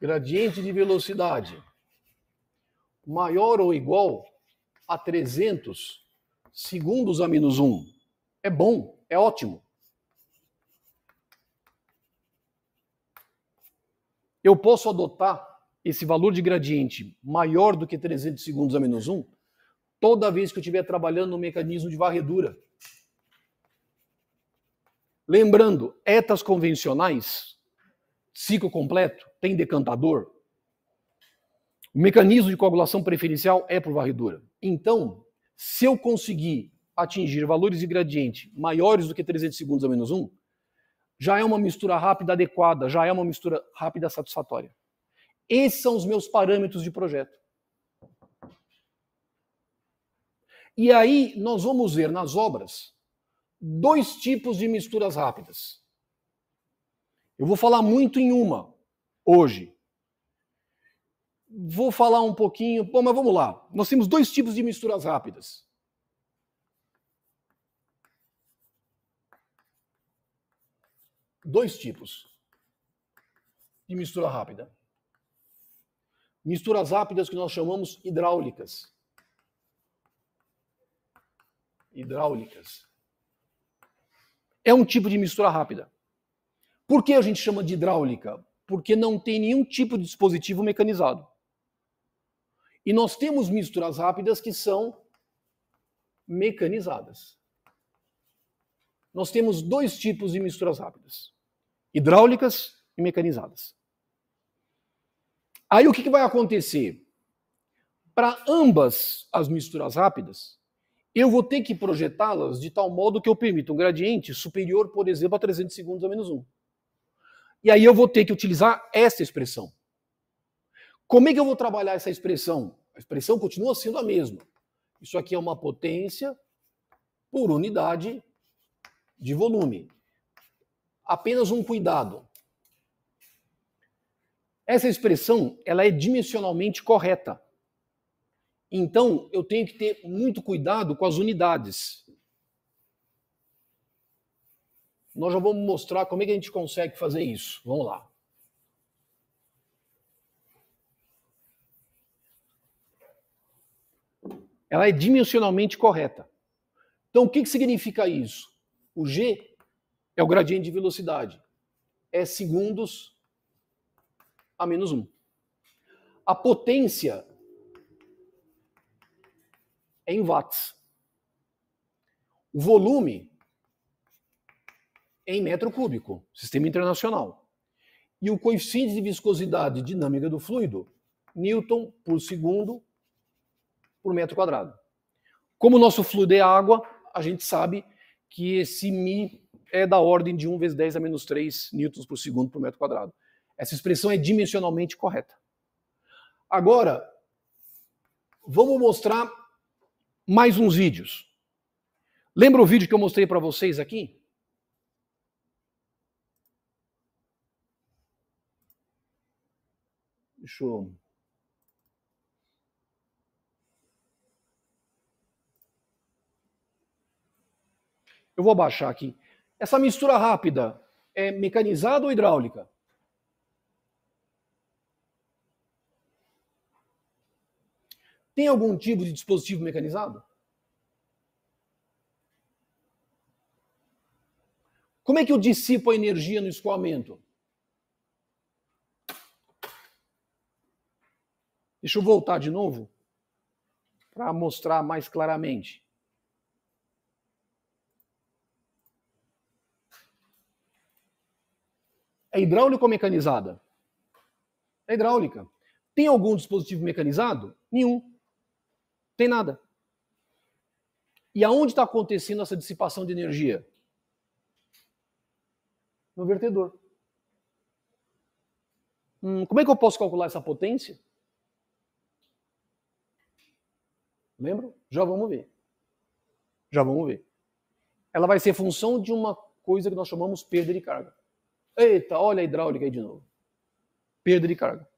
gradiente de velocidade maior ou igual a 300 segundos a menos 1. É bom, é ótimo. Eu posso adotar esse valor de gradiente maior do que 300 segundos a menos 1 toda vez que eu estiver trabalhando no mecanismo de varredura. Lembrando, etas convencionais, ciclo completo, tem decantador. O mecanismo de coagulação preferencial é por varredura. Então, se eu conseguir atingir valores de gradiente maiores do que 300 segundos a menos 1, já é uma mistura rápida adequada, já é uma mistura rápida satisfatória. Esses são os meus parâmetros de projeto. E aí nós vamos ver nas obras 2 tipos de misturas rápidas. Eu vou falar muito em uma hoje. Vou falar um pouquinho... Bom, mas vamos lá. Nós temos 2 tipos de misturas rápidas. Dois tipos de mistura rápida. Misturas rápidas que nós chamamos hidráulicas. Hidráulicas. É um tipo de mistura rápida. Por que a gente chama de hidráulica? Porque não tem nenhum tipo de dispositivo mecanizado. E nós temos misturas rápidas que são mecanizadas. Nós temos 2 tipos de misturas rápidas: hidráulicas e mecanizadas. Aí o que vai acontecer? Para ambas as misturas rápidas, eu vou ter que projetá-las de tal modo que eu permita um gradiente superior, por exemplo, a 300 segundos a menos 1. E aí eu vou ter que utilizar essa expressão. Como é que eu vou trabalhar essa expressão? A expressão continua sendo a mesma. Isso aqui é uma potência por unidade de volume. Apenas um cuidado. Essa expressão, ela é dimensionalmente correta. Então, eu tenho que ter muito cuidado com as unidades. Nós já vamos mostrar como é que a gente consegue fazer isso. Vamos lá. Ela é dimensionalmente correta. Então, o que significa isso? O G é o gradiente de velocidade. É segundos a menos 1. A potência é em watts. O volume é em metro cúbico, sistema internacional. E o coeficiente de viscosidade dinâmica do fluido, Newton por segundo por metro quadrado. Como o nosso fluido é água, a gente sabe que esse μ é da ordem de 1 vezes 10 a menos 3 newtons por segundo por metro quadrado. Essa expressão é dimensionalmente correta. Agora, vamos mostrar mais uns vídeos. Lembra o vídeo que eu mostrei para vocês aqui? Deixa eu... Eu vou abaixar aqui. Essa mistura rápida é mecanizada ou hidráulica? Tem algum tipo de dispositivo mecanizado? Como é que eu dissipo a energia no escoamento? Deixa eu voltar de novo para mostrar mais claramente. É hidráulica ou mecanizada? É hidráulica. Tem algum dispositivo mecanizado? Nenhum. Tem nada. E aonde está acontecendo essa dissipação de energia? No vertedor. Como é que eu posso calcular essa potência? Lembram? Já vamos ver. Já vamos ver. Ela vai ser função de uma coisa que nós chamamos perda de carga. Eita, olha a hidráulica aí de novo. Perda de carga.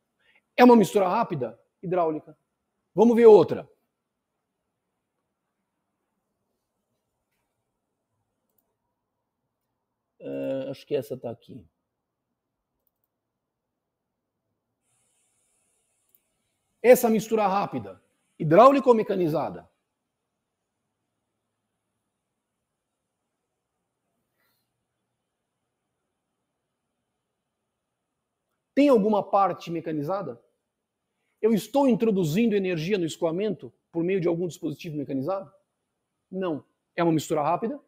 É uma mistura rápida? Hidráulica. Vamos ver outra. Acho que essa está aqui. Essa mistura rápida, hidráulica ou mecanizada? Tem alguma parte mecanizada? Eu estou introduzindo energia no escoamento por meio de algum dispositivo mecanizado? Não. É uma mistura rápida,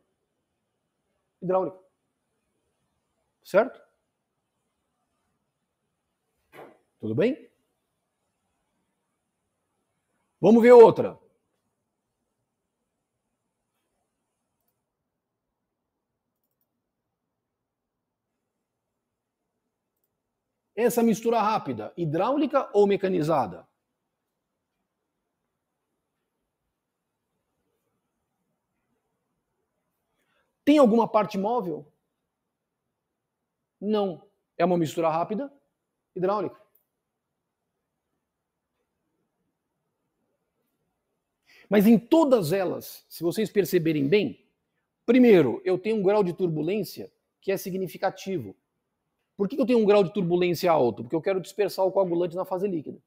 hidráulica. Certo? Tudo bem? Vamos ver outra. Essa mistura rápida, hidráulica ou mecanizada? Tem alguma parte móvel? Não. É uma mistura rápida, hidráulica. Mas em todas elas, se vocês perceberem bem, primeiro, eu tenho um grau de turbulência que é significativo. Por que eu tenho um grau de turbulência alto? Porque eu quero dispersar o coagulante na fase líquida.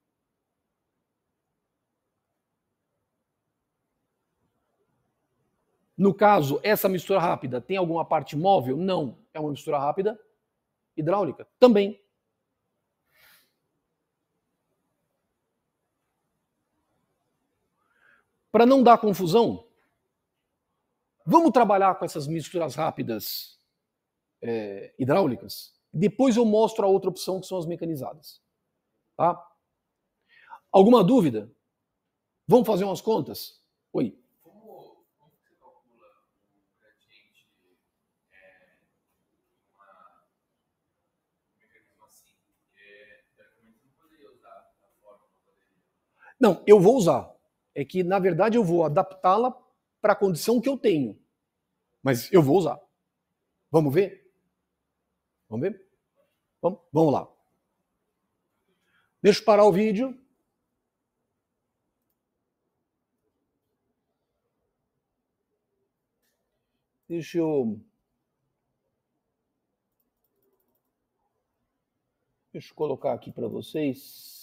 No caso, essa mistura rápida tem alguma parte móvel? Não. É uma mistura rápida hidráulica? Também. Para não dar confusão, vamos trabalhar com essas misturas rápidas hidráulicas? Depois eu mostro a outra opção, que são as mecanizadas. Tá? Alguma dúvida? Vamos fazer umas contas? Oi. Como você calcula o gradiente um mecanismo assim? Porque teoricamente você não poderia usar a fórmula, poderia. Não, eu vou usar. É que, na verdade, eu vou adaptá-la para a condição que eu tenho. Mas eu vou usar. Vamos ver? Vamos ver? Vamos lá. Deixa eu parar o vídeo. Deixa eu colocar aqui para vocês.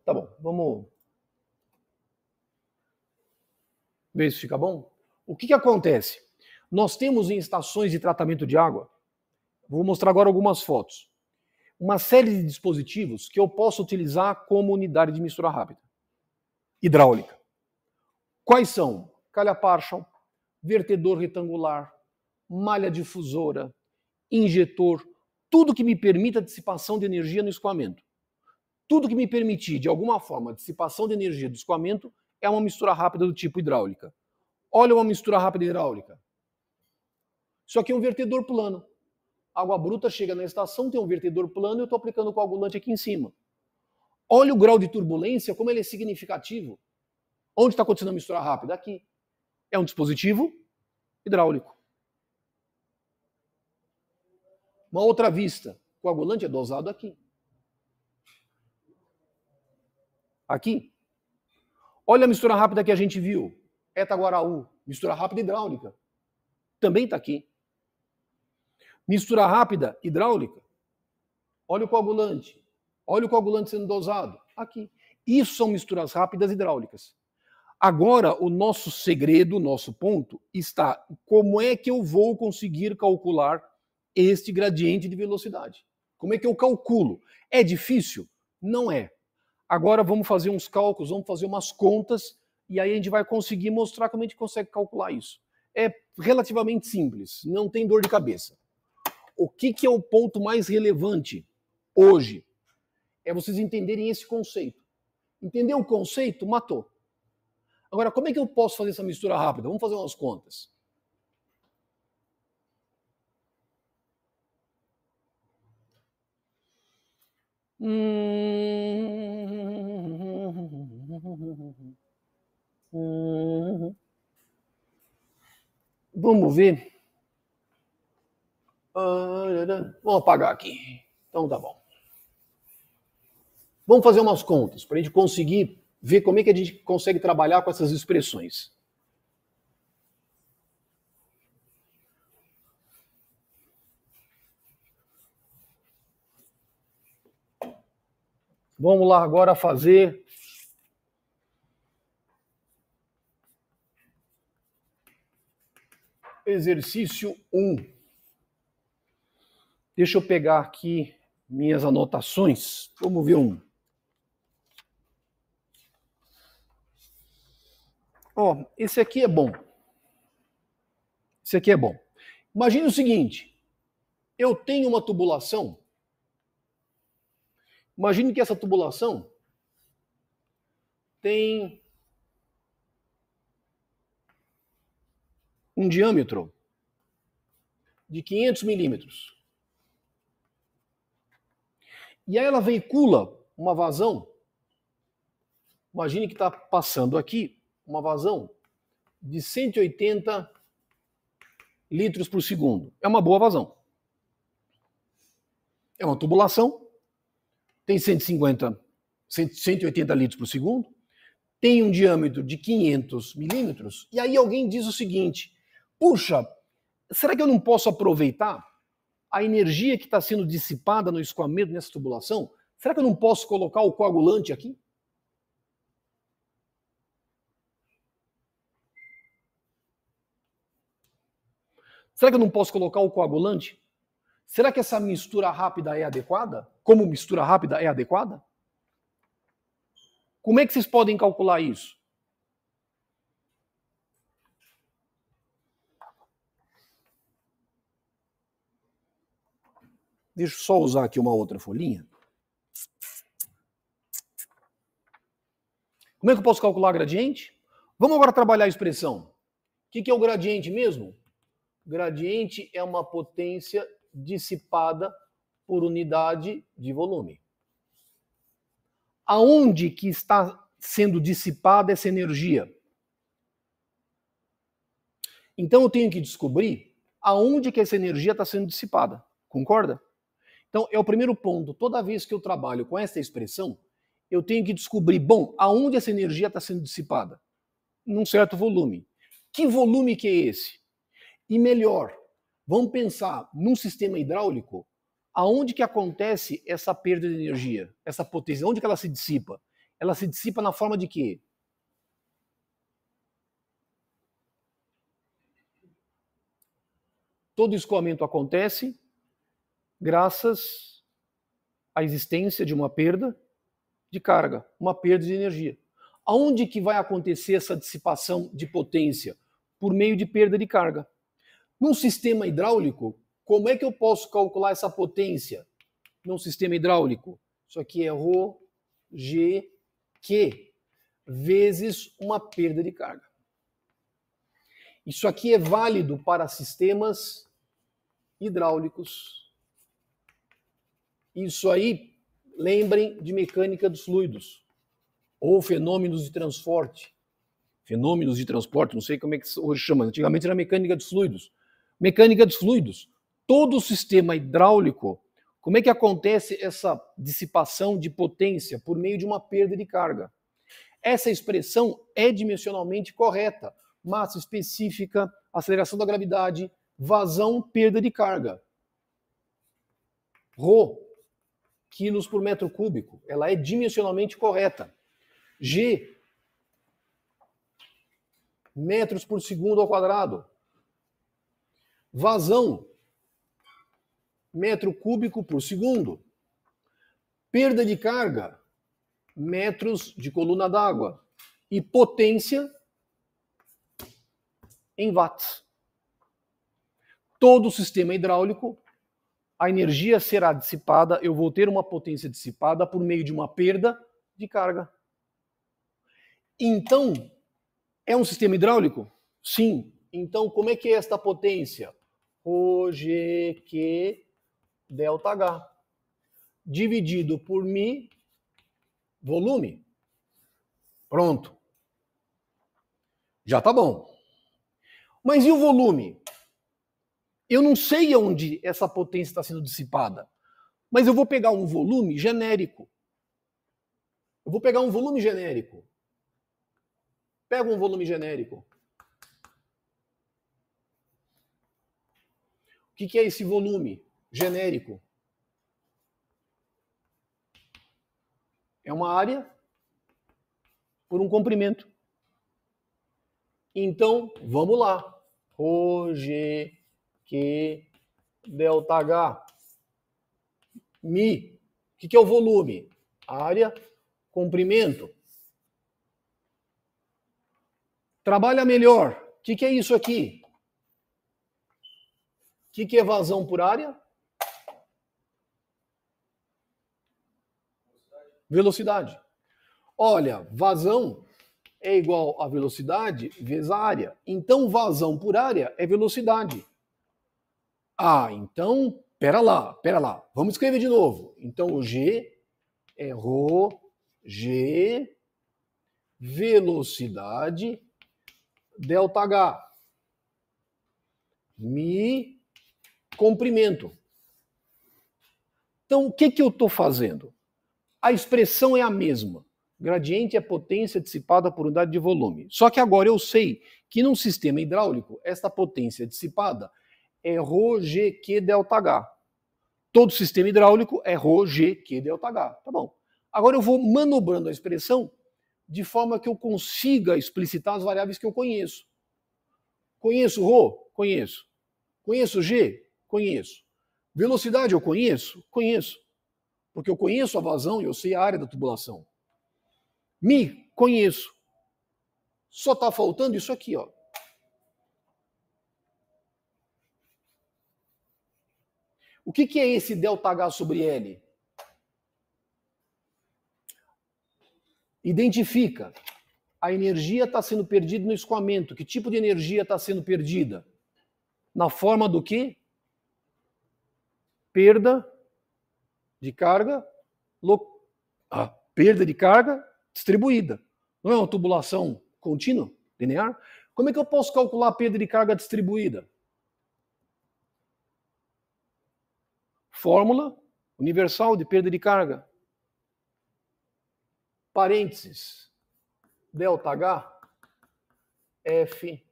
Tá bom. Vamos ver se fica bom. O que acontece? Nós temos em estações de tratamento de água, vou mostrar agora algumas fotos, uma série de dispositivos que eu posso utilizar como unidade de mistura rápida hidráulica. Quais são? Calha Partial, vertedor retangular, malha difusora, injetor, tudo que me permita dissipação de energia no escoamento. Tudo que me permitir, de alguma forma, dissipação de energia do escoamento é uma mistura rápida do tipo hidráulica. Olha uma mistura rápida hidráulica. Isso aqui é um vertedor plano. Água bruta chega na estação, tem um vertedor plano e eu estou aplicando o coagulante aqui em cima. Olha o grau de turbulência, como ele é significativo. Onde está acontecendo a mistura rápida? Aqui. É um dispositivo hidráulico. Uma outra vista. O coagulante é dosado aqui. Aqui. Olha a mistura rápida que a gente viu. Eta-Guaraú. Mistura rápida hidráulica. Também está aqui. Mistura rápida hidráulica. Olha o coagulante. Olha o coagulante sendo dosado. Aqui. Isso são misturas rápidas hidráulicas. Agora, o nosso segredo, o nosso ponto, está como é que eu vou conseguir calcular este gradiente de velocidade? Como é que eu calculo? É difícil? Não é. Agora vamos fazer uns cálculos, vamos fazer umas contas, e aí a gente vai conseguir mostrar como a gente consegue calcular isso. É relativamente simples, não tem dor de cabeça. O que é o ponto mais relevante hoje? É vocês entenderem esse conceito. Entender o conceito, matou. Agora, como é que eu posso fazer essa mistura rápida? Vamos fazer umas contas. Vamos ver. Vamos apagar aqui. Então tá bom. Vamos fazer umas contas para a gente conseguir ver como é que a gente consegue trabalhar com essas expressões. Vamos lá agora fazer exercício 1. Deixa eu pegar aqui minhas anotações. Vamos ver um. Ó, esse aqui é bom. Esse aqui é bom. Imagine o seguinte. Eu tenho uma tubulação. Imagine que essa tubulação tem um diâmetro de 500 milímetros. E aí ela veicula uma vazão. Imagine que está passando aqui uma vazão de 180 litros por segundo. É uma boa vazão. É uma tubulação. Tem 180 litros por segundo. Tem um diâmetro de 500 milímetros. E aí alguém diz o seguinte: puxa, será que eu não posso aproveitar a energia que está sendo dissipada no escoamento nessa tubulação? Será que eu não posso colocar o coagulante aqui? Será que eu não posso colocar o coagulante? Será que essa mistura rápida é adequada? Como mistura rápida é adequada? Como é que vocês podem calcular isso? Deixa eu só usar aqui uma outra folhinha. Como é que eu posso calcular gradiente? Vamos agora trabalhar a expressão. O que é o gradiente mesmo? Gradiente é uma potência dissipada por unidade de volume. Aonde que está sendo dissipada essa energia? Então eu tenho que descobrir aonde que essa energia está sendo dissipada. Concorda? Então é o primeiro ponto. Toda vez que eu trabalho com essa expressão, eu tenho que descobrir, bom, aonde essa energia está sendo dissipada? Num certo volume. Que volume que é esse? E melhor, vamos pensar num sistema hidráulico, aonde que acontece essa perda de energia, essa potência, onde que ela se dissipa? Ela se dissipa na forma de quê? Todo escoamento acontece graças à existência de uma perda de carga, uma perda de energia. Aonde que vai acontecer essa dissipação de potência? Por meio de perda de carga. Num sistema hidráulico, como é que eu posso calcular essa potência num sistema hidráulico? Isso aqui é ρ, G, Q, vezes uma perda de carga. Isso aqui é válido para sistemas hidráulicos. Isso aí, lembrem de mecânica dos fluidos, ou fenômenos de transporte. Fenômenos de transporte, não sei como é que hoje chama, antigamente era mecânica dos fluidos. Mecânica dos fluidos. Todo o sistema hidráulico, como é que acontece essa dissipação de potência por meio de uma perda de carga? Essa expressão é dimensionalmente correta. Massa específica, aceleração da gravidade, vazão, perda de carga. Rho, quilos por metro cúbico, ela é dimensionalmente correta. G, metros por segundo ao quadrado. Vazão, metro cúbico por segundo. Perda de carga, metros de coluna d'água. E potência em watts. Todo o sistema hidráulico, a energia será dissipada, eu vou ter uma potência dissipada por meio de uma perda de carga. Então, é um sistema hidráulico? Sim. Então, como é que é esta potência? Rho, G, Q, ΔH. Dividido por μ, volume. Pronto. Já tá bom. Mas e o volume? Eu não sei onde essa potência está sendo dissipada, mas eu vou pegar um volume genérico. Eu vou pegar um volume genérico. Pega um volume genérico. O que é esse volume genérico? É uma área por um comprimento. Então, vamos lá. Rho, G, Q, ΔH. Mi. O que é o volume? Área, comprimento. Trabalha melhor. O que é isso aqui? O que é vazão por área? Velocidade. Olha, vazão é igual a velocidade vezes a área. Então, vazão por área é velocidade. Ah, então, pera lá. Vamos escrever de novo. Então, o G é ρ, G, velocidade, ΔH. Mi, comprimento. Então, o que eu estou fazendo? A expressão é a mesma. Gradiente é potência dissipada por unidade de volume. Só que agora eu sei que num sistema hidráulico, esta potência dissipada é ρ, G, Q, ΔH. Todo sistema hidráulico é ρ, G, Q, ΔH. Tá bom. Agora eu vou manobrando a expressão de forma que eu consiga explicitar as variáveis que eu conheço. Conheço ρ? Conheço. Conheço G? Conheço. Velocidade eu conheço? Conheço. Porque eu conheço a vazão e eu sei a área da tubulação. Mi, conheço. Só está faltando isso aqui, ó. O que é esse ΔH sobre L? Identifica. A energia está sendo perdida no escoamento. Que tipo de energia está sendo perdida? Na forma do quê? Perda de carga, perda de carga distribuída. Não é uma tubulação contínua, linear? Como é que eu posso calcular a perda de carga distribuída? Fórmula universal de perda de carga. Parênteses. ΔH, F,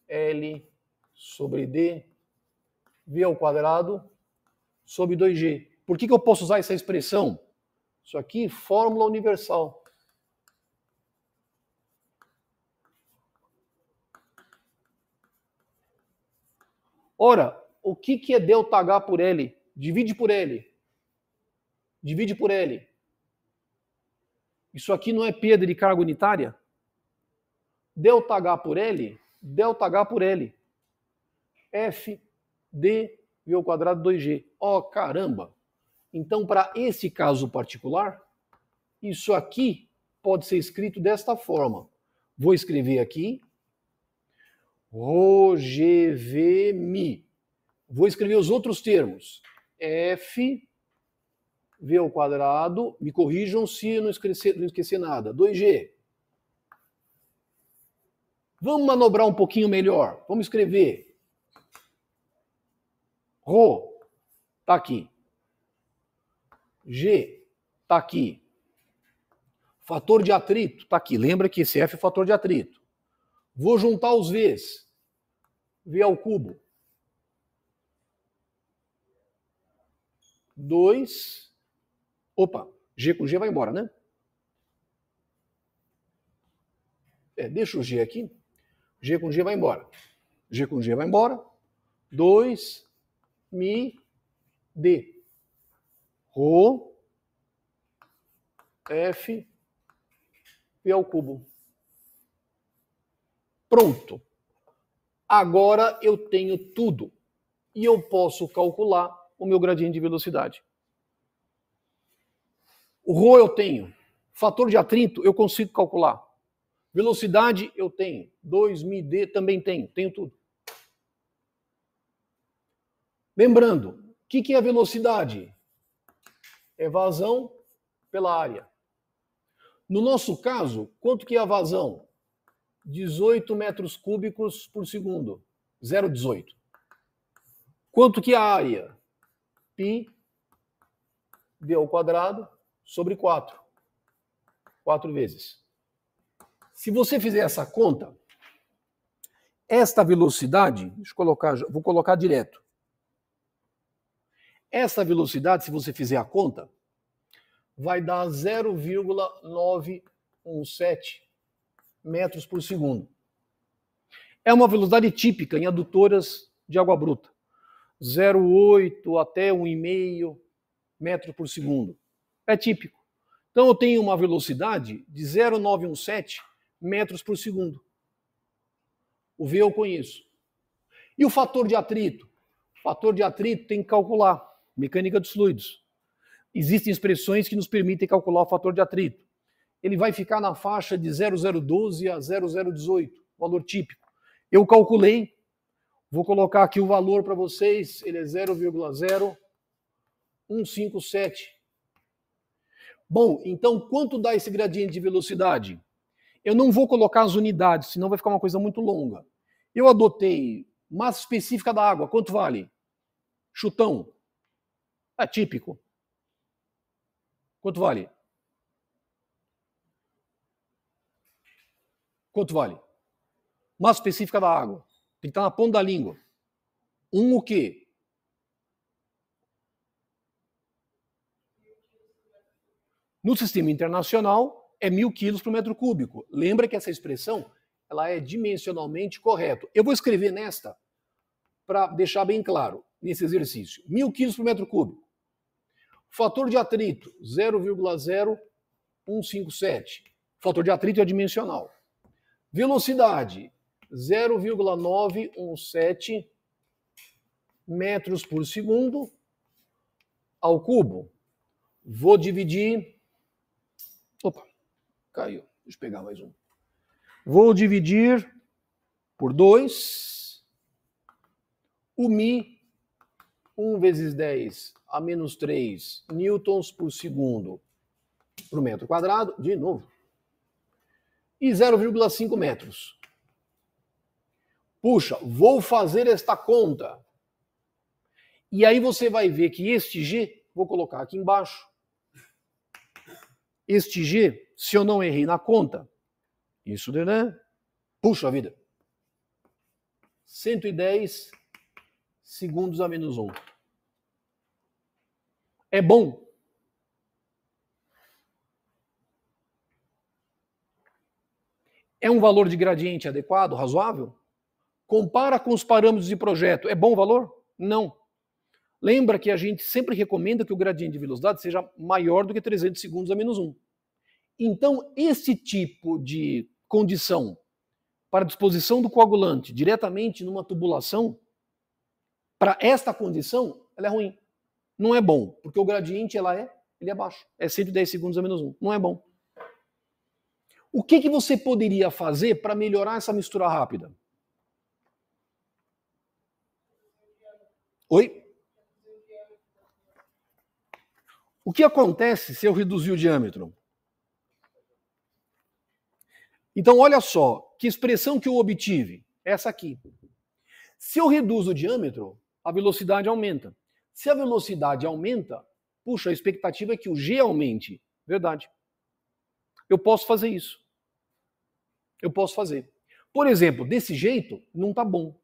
L sobre D, V ao quadrado sobre 2G. Por que eu posso usar essa expressão? Isso aqui, fórmula universal. Ora, o que é ΔH por L? Divide por L. Divide por L. Isso aqui não é perda de carga unitária? ΔH por L, ΔH por L. F, D, V ao quadrado 2G. Oh, caramba! Então, para esse caso particular, isso aqui pode ser escrito desta forma. Vou escrever aqui. ρGV-mi. Vou escrever os outros termos. F, V ao quadrado. Me corrijam se eu não esquecer nada. 2G. Vamos manobrar um pouquinho melhor. Vamos escrever. Rho está aqui. G está aqui. Fator de atrito está aqui. Lembra que esse F é fator de atrito. Vou juntar os V's. V ao cubo. 2. Opa, G com G vai embora, né? Deixa o G aqui. G com G vai embora. G com G vai embora. 2, mi, D. Rho, F, P ao cubo. Pronto. Agora eu tenho tudo. E eu posso calcular o meu gradiente de velocidade. O Rho eu tenho. Fator de atrito eu consigo calcular. Velocidade eu tenho. 2μd também tenho. Tenho tudo. Lembrando, o que é a velocidade? É vazão pela área. No nosso caso, quanto que é a vazão? 18 metros cúbicos por segundo. 0,18. Quanto que é a área? Π, d ao quadrado, sobre 4. 4 vezes. Se você fizer essa conta, esta velocidade, vou colocar direto. Essa velocidade, se você fizer a conta, vai dar 0,917 metros por segundo. É uma velocidade típica em adutoras de água bruta. 0,8 até 1,5 metros por segundo. É típico. Então eu tenho uma velocidade de 0,917 metros por segundo. O V eu conheço. E o fator de atrito? O fator de atrito tem que calcular. Mecânica dos fluidos. Existem expressões que nos permitem calcular o fator de atrito. Ele vai ficar na faixa de 0,012 a 0,018, valor típico. Eu calculei, vou colocar aqui o valor para vocês, ele é 0,0157. Bom, então quanto dá esse gradiente de velocidade? Eu não vou colocar as unidades, senão vai ficar uma coisa muito longa. Eu adotei massa específica da água, quanto vale? Chutão. É típico. Quanto vale? Quanto vale? Massa específica da água. Tem que estar na ponta da língua. O quê? No sistema internacional, é 1.000 quilos por metro cúbico. Lembra que essa expressão ela é dimensionalmente correta. Eu vou escrever nesta para deixar bem claro, nesse exercício. 1.000 quilos por metro cúbico. Fator de atrito, 0,0157. Fator de atrito é dimensional. Velocidade, 0,917 metros por segundo ao cubo. Vou dividir... Opa, caiu. Deixa eu pegar mais um. Vou dividir por 2 o Mi 1 vezes 10 a menos 3 newtons por segundo por metro quadrado, de novo, e 0,5 metros. Puxa, vou fazer esta conta. E aí você vai ver que este G, vou colocar aqui embaixo, este G, se eu não errei na conta, isso, né? Puxa vida. 110 segundos a menos 1. É bom? É um valor de gradiente adequado, razoável? Compara com os parâmetros de projeto. É bom o valor? Não. Lembra que a gente sempre recomenda que o gradiente de velocidade seja maior do que 300 segundos a menos 1. Então, esse tipo de condição para disposição do coagulante diretamente numa tubulação, para esta condição, ela é ruim. Não é bom, porque o gradiente ele é baixo. É 110 segundos a menos 1. Não é bom. O que você poderia fazer para melhorar essa mistura rápida? Oi? O que acontece se eu reduzir o diâmetro? Então, olha só, que expressão que eu obtive? Essa aqui. Se eu reduzo o diâmetro, a velocidade aumenta. Se a velocidade aumenta, puxa, a expectativa é que o G aumente. Verdade. Eu posso fazer isso. Eu posso fazer. Por exemplo, desse jeito, não está bom.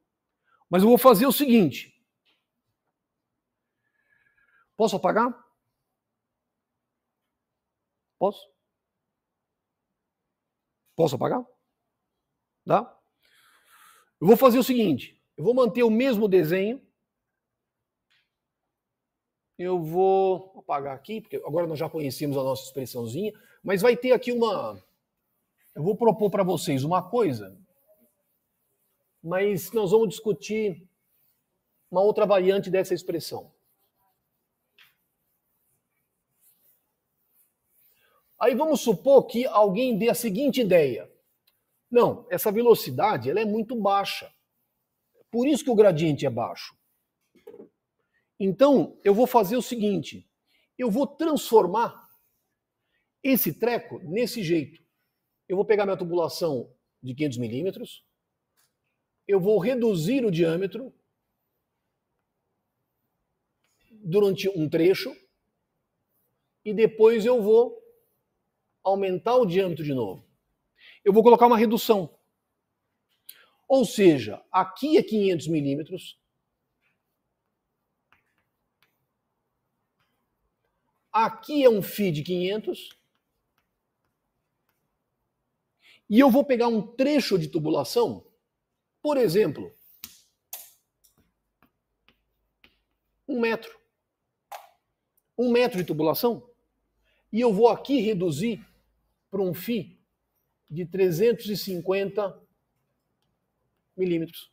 Mas eu vou fazer o seguinte. Posso apagar? Posso? Posso apagar? Dá? Eu vou fazer o seguinte. Eu vou manter o mesmo desenho. Eu vou apagar aqui, porque agora nós já conhecemos a nossa expressãozinha, mas vai ter aqui uma... Eu vou propor para vocês uma coisa, mas nós vamos discutir uma outra variante dessa expressão. Aí vamos supor que alguém dê a seguinte ideia. Não, essa velocidade ela é muito baixa. Por isso que o gradiente é baixo. Então, eu vou fazer o seguinte. Eu vou transformar esse treco nesse jeito. Eu vou pegar minha tubulação de 500 milímetros. Eu vou reduzir o diâmetro durante um trecho. E depois eu vou aumentar o diâmetro de novo. Eu vou colocar uma redução. Ou seja, aqui é 500 milímetros. Aqui é um φ de 500. E eu vou pegar um trecho de tubulação, por exemplo, 1 metro. 1 metro de tubulação. E eu vou aqui reduzir para um φ de 350 milímetros.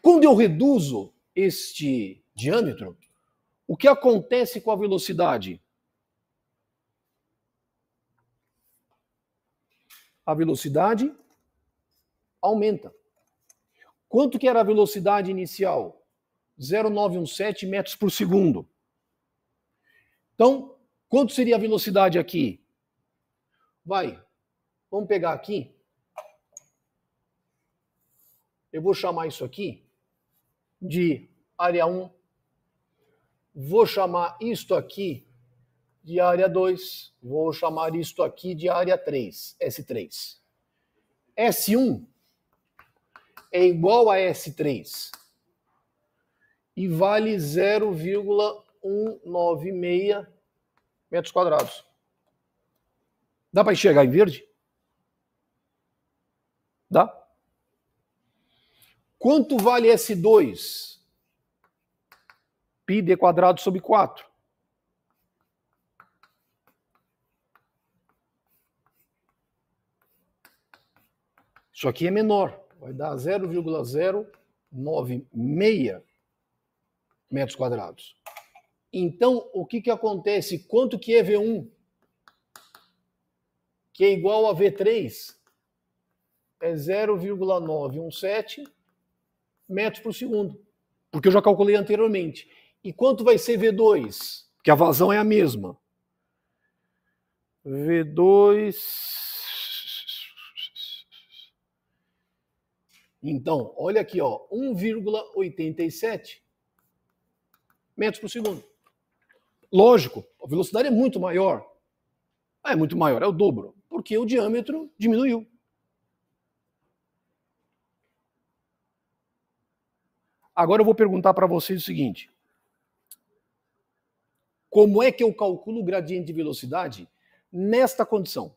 Quando eu reduzo este diâmetro, o que acontece com a velocidade? A velocidade aumenta. Quanto que era a velocidade inicial? 0,917 metros por segundo. Então, quanto seria a velocidade aqui? Vamos pegar aqui. Eu vou chamar isso aqui de área 1. Vou chamar isto aqui de área 2. Vou chamar isto aqui de área 3, S3. S1 é igual a S3 e vale 0,196 metros quadrados. Dá para enxergar em verde? Dá? Quanto vale S2? πd quadrado sobre 4. Isso aqui é menor. Vai dar 0,096 metros quadrados. Então, o que acontece? Quanto que é V1? Que é igual a V3? É 0,917 metros por segundo. Porque eu já calculei anteriormente. E quanto vai ser V2? Porque a vazão é a mesma. V2... Então, olha aqui, ó, 1,87 metros por segundo. Lógico, a velocidade é muito maior. É muito maior, é o dobro, porque o diâmetro diminuiu. Agora eu vou perguntar para vocês o seguinte. Como é que eu calculo o gradiente de velocidade nesta condição?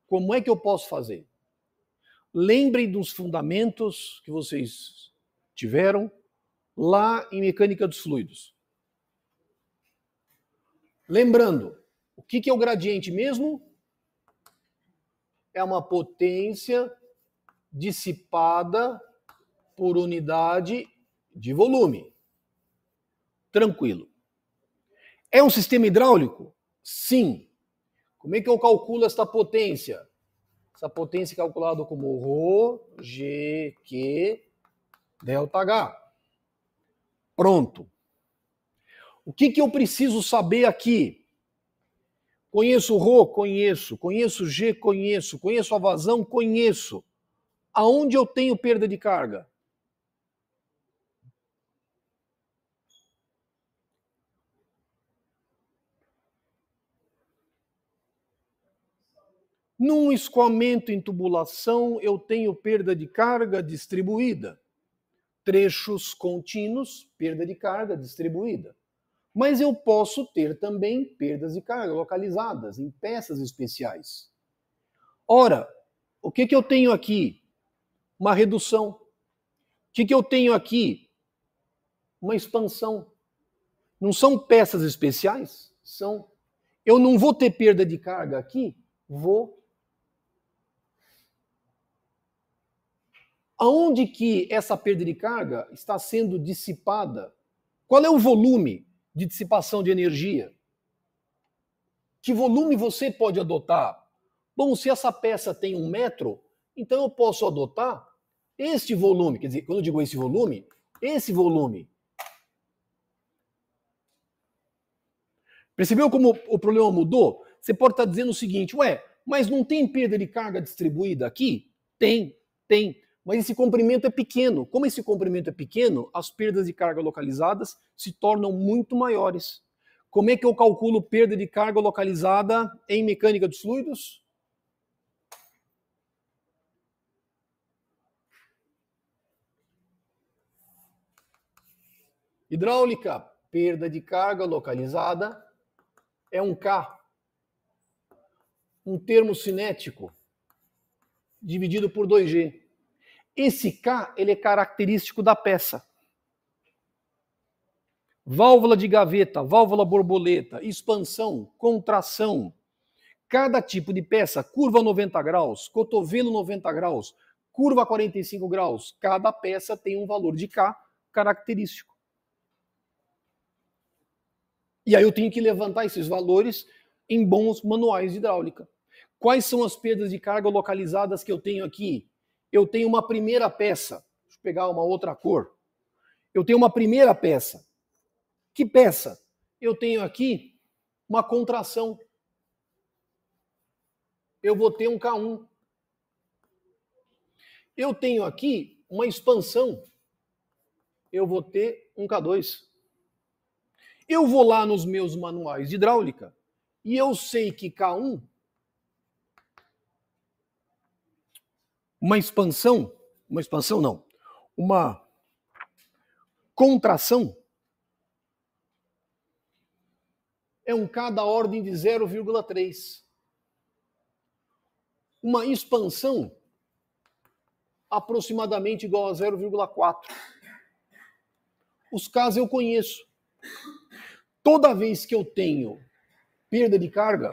Como é que eu posso fazer? Lembrem dos fundamentos que vocês tiveram lá em mecânica dos fluidos. Lembrando, o que é o gradiente mesmo? É uma potência dissipada por unidade de volume. Tranquilo. É um sistema hidráulico? Sim. Como é que eu calculo esta potência? Essa potência é calculada como ρ, g, q, ΔH. Pronto. O que eu preciso saber aqui? Conheço o ρ? Conheço. Conheço o g? Conheço. Conheço a vazão? Conheço. Aonde eu tenho perda de carga? Num escoamento em tubulação, eu tenho perda de carga distribuída. Trechos contínuos, perda de carga distribuída. Mas eu posso ter também perdas de carga localizadas em peças especiais. Ora, o que eu tenho aqui? Uma redução. O que eu tenho aqui? Uma expansão. Não são peças especiais? São. Eu não vou ter perda de carga aqui? Vou. Aonde que essa perda de carga está sendo dissipada? Qual é o volume de dissipação de energia? Que volume você pode adotar? Bom, se essa peça tem 1 metro, então eu posso adotar este volume. Quer dizer, quando eu digo esse volume. Percebeu como o problema mudou? Você pode estar dizendo o seguinte, ué, mas não tem perda de carga distribuída aqui? Tem. Mas esse comprimento é pequeno. Como esse comprimento é pequeno, as perdas de carga localizadas se tornam muito maiores. Como é que eu calculo perda de carga localizada em mecânica dos fluidos? Hidráulica, perda de carga localizada é um K. Um termo cinético dividido por 2G. Esse K, ele é característico da peça. Válvula de gaveta, válvula borboleta, expansão, contração. Cada tipo de peça, curva 90 graus, cotovelo 90 graus, curva 45 graus, cada peça tem um valor de K característico. E aí eu tenho que levantar esses valores em bons manuais de hidráulica. Quais são as perdas de carga localizadas que eu tenho aqui? Eu tenho uma primeira peça. Deixa eu pegar uma outra cor. Eu tenho uma primeira peça. Que peça? Eu tenho aqui uma contração. Eu vou ter um K1. Eu tenho aqui uma expansão. Eu vou ter um K2. Eu vou lá nos meus manuais de hidráulica e eu sei que K1, uma contração é um K da ordem de 0,3. Uma expansão aproximadamente igual a 0,4. Os Ks eu conheço. Toda vez que eu tenho perda de carga,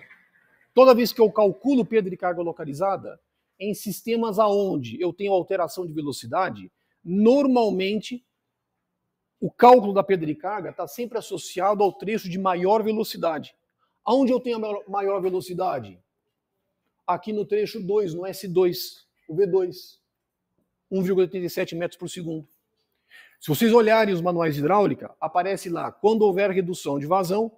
toda vez que eu calculo perda de carga localizada, em sistemas aonde eu tenho alteração de velocidade, normalmente o cálculo da perda de carga está sempre associado ao trecho de maior velocidade. Aonde eu tenho a maior velocidade? Aqui no trecho 2, no S2, o V2, 1,87 metros por segundo. Se vocês olharem os manuais de hidráulica, aparece lá, quando houver redução de vazão,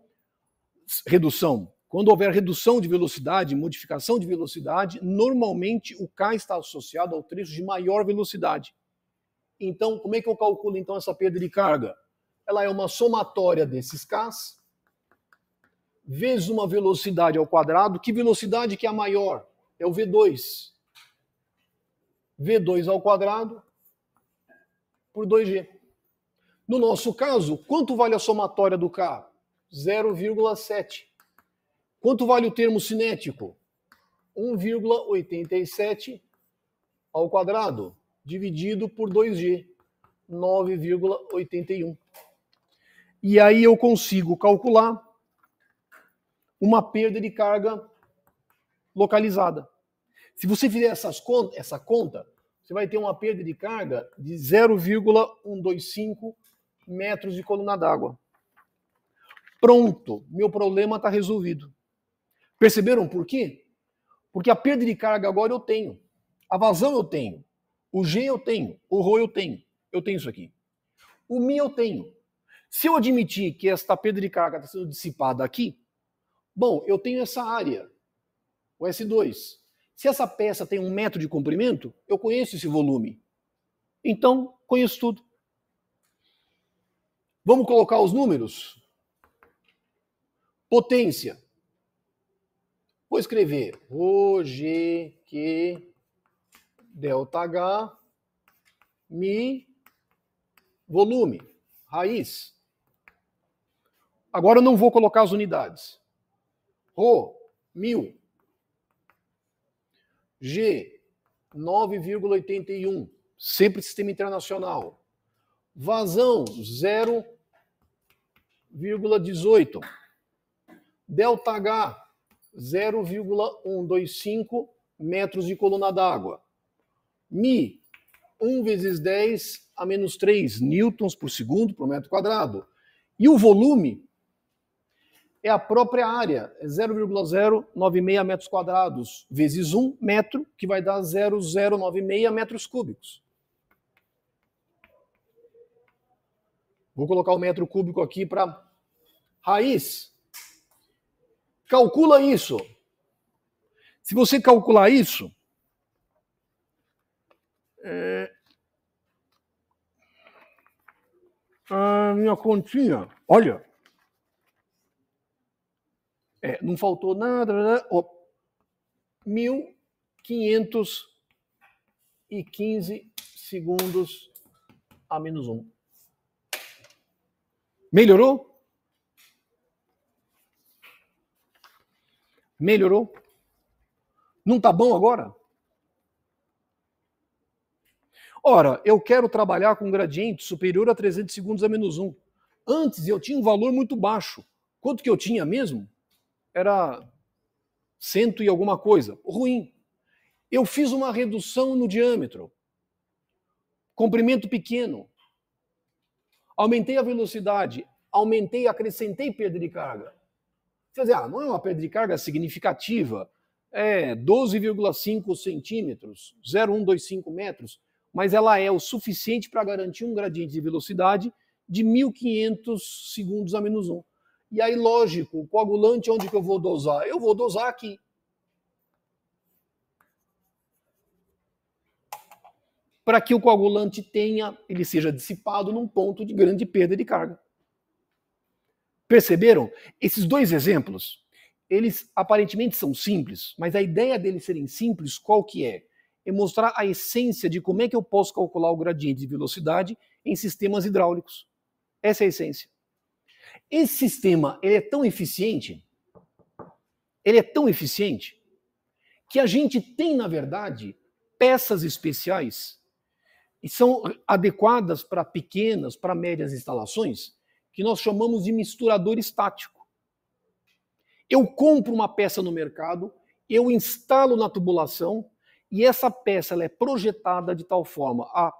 quando houver redução de velocidade, modificação de velocidade, normalmente o K está associado ao trecho de maior velocidade. Então, como é que eu calculo então essa perda de carga? Ela é uma somatória desses Ks, vezes uma velocidade ao quadrado. Que velocidade que é a maior? É o V2. V2 ao quadrado por 2G. No nosso caso, quanto vale a somatória do K? 0,7. Quanto vale o termo cinético? 1,87 ao quadrado, dividido por 2G, 9,81. E aí eu consigo calcular uma perda de carga localizada. Se você fizer essa conta, você vai ter uma perda de carga de 0,125 metros de coluna d'água. Pronto, meu problema está resolvido. Perceberam por quê? Porque a perda de carga agora eu tenho. A vazão eu tenho. O G eu tenho. O ρ eu tenho. Eu tenho isso aqui. O Mi eu tenho. Se eu admitir que esta perda de carga está sendo dissipada aqui, bom, eu tenho essa área, o S2. Se essa peça tem 1 metro de comprimento, eu conheço esse volume. Então, conheço tudo. Vamos colocar os números? Potência. Vou escrever ρ, G, Q, ΔH, Mi, volume, raiz. Agora eu não vou colocar as unidades. ρ, 1000. G, 9,81. Sempre sistema internacional. Vazão, 0,18. ΔH, 0,125 metros de coluna d'água. Mi, 1 vezes 10 a menos 3 newtons por segundo por metro quadrado. E o volume é a própria área, é 0,096 metros quadrados, vezes 1 metro, que vai dar 0,096 metros cúbicos. Vou colocar o metro cúbico aqui para raiz. Calcula isso. Se você calcular isso, a minha continha, olha, não faltou nada, 1.515 segundos a menos 1. Melhorou? Melhorou? Não está bom agora? Ora, eu quero trabalhar com gradiente superior a 300 segundos a menos 1. Antes eu tinha um valor muito baixo. Quanto que eu tinha mesmo? Era 100 e alguma coisa. Ruim. Eu fiz uma redução no diâmetro. Comprimento pequeno. Aumentei a velocidade. Acrescentei perda de carga. Quer dizer, não é uma perda de carga significativa. É 12,5 centímetros, 0,125 metros. Mas ela é o suficiente para garantir um gradiente de velocidade de 1.500 segundos a menos 1. E aí, lógico, o coagulante, onde que eu vou dosar? Eu vou dosar aqui. Para que o coagulante ele seja dissipado num ponto de grande perda de carga. Perceberam? Esses dois exemplos, eles aparentemente são simples, mas a ideia deles serem simples, qual que é? É mostrar a essência de como é que eu posso calcular o gradiente de velocidade em sistemas hidráulicos. Essa é a essência. Esse sistema ele é tão eficiente, que a gente tem, na verdade, peças especiais e são adequadas para pequenas, para médias instalações, que nós chamamos de misturador estático. Eu compro uma peça no mercado, eu instalo na tubulação, E essa peça ela é projetada de tal forma a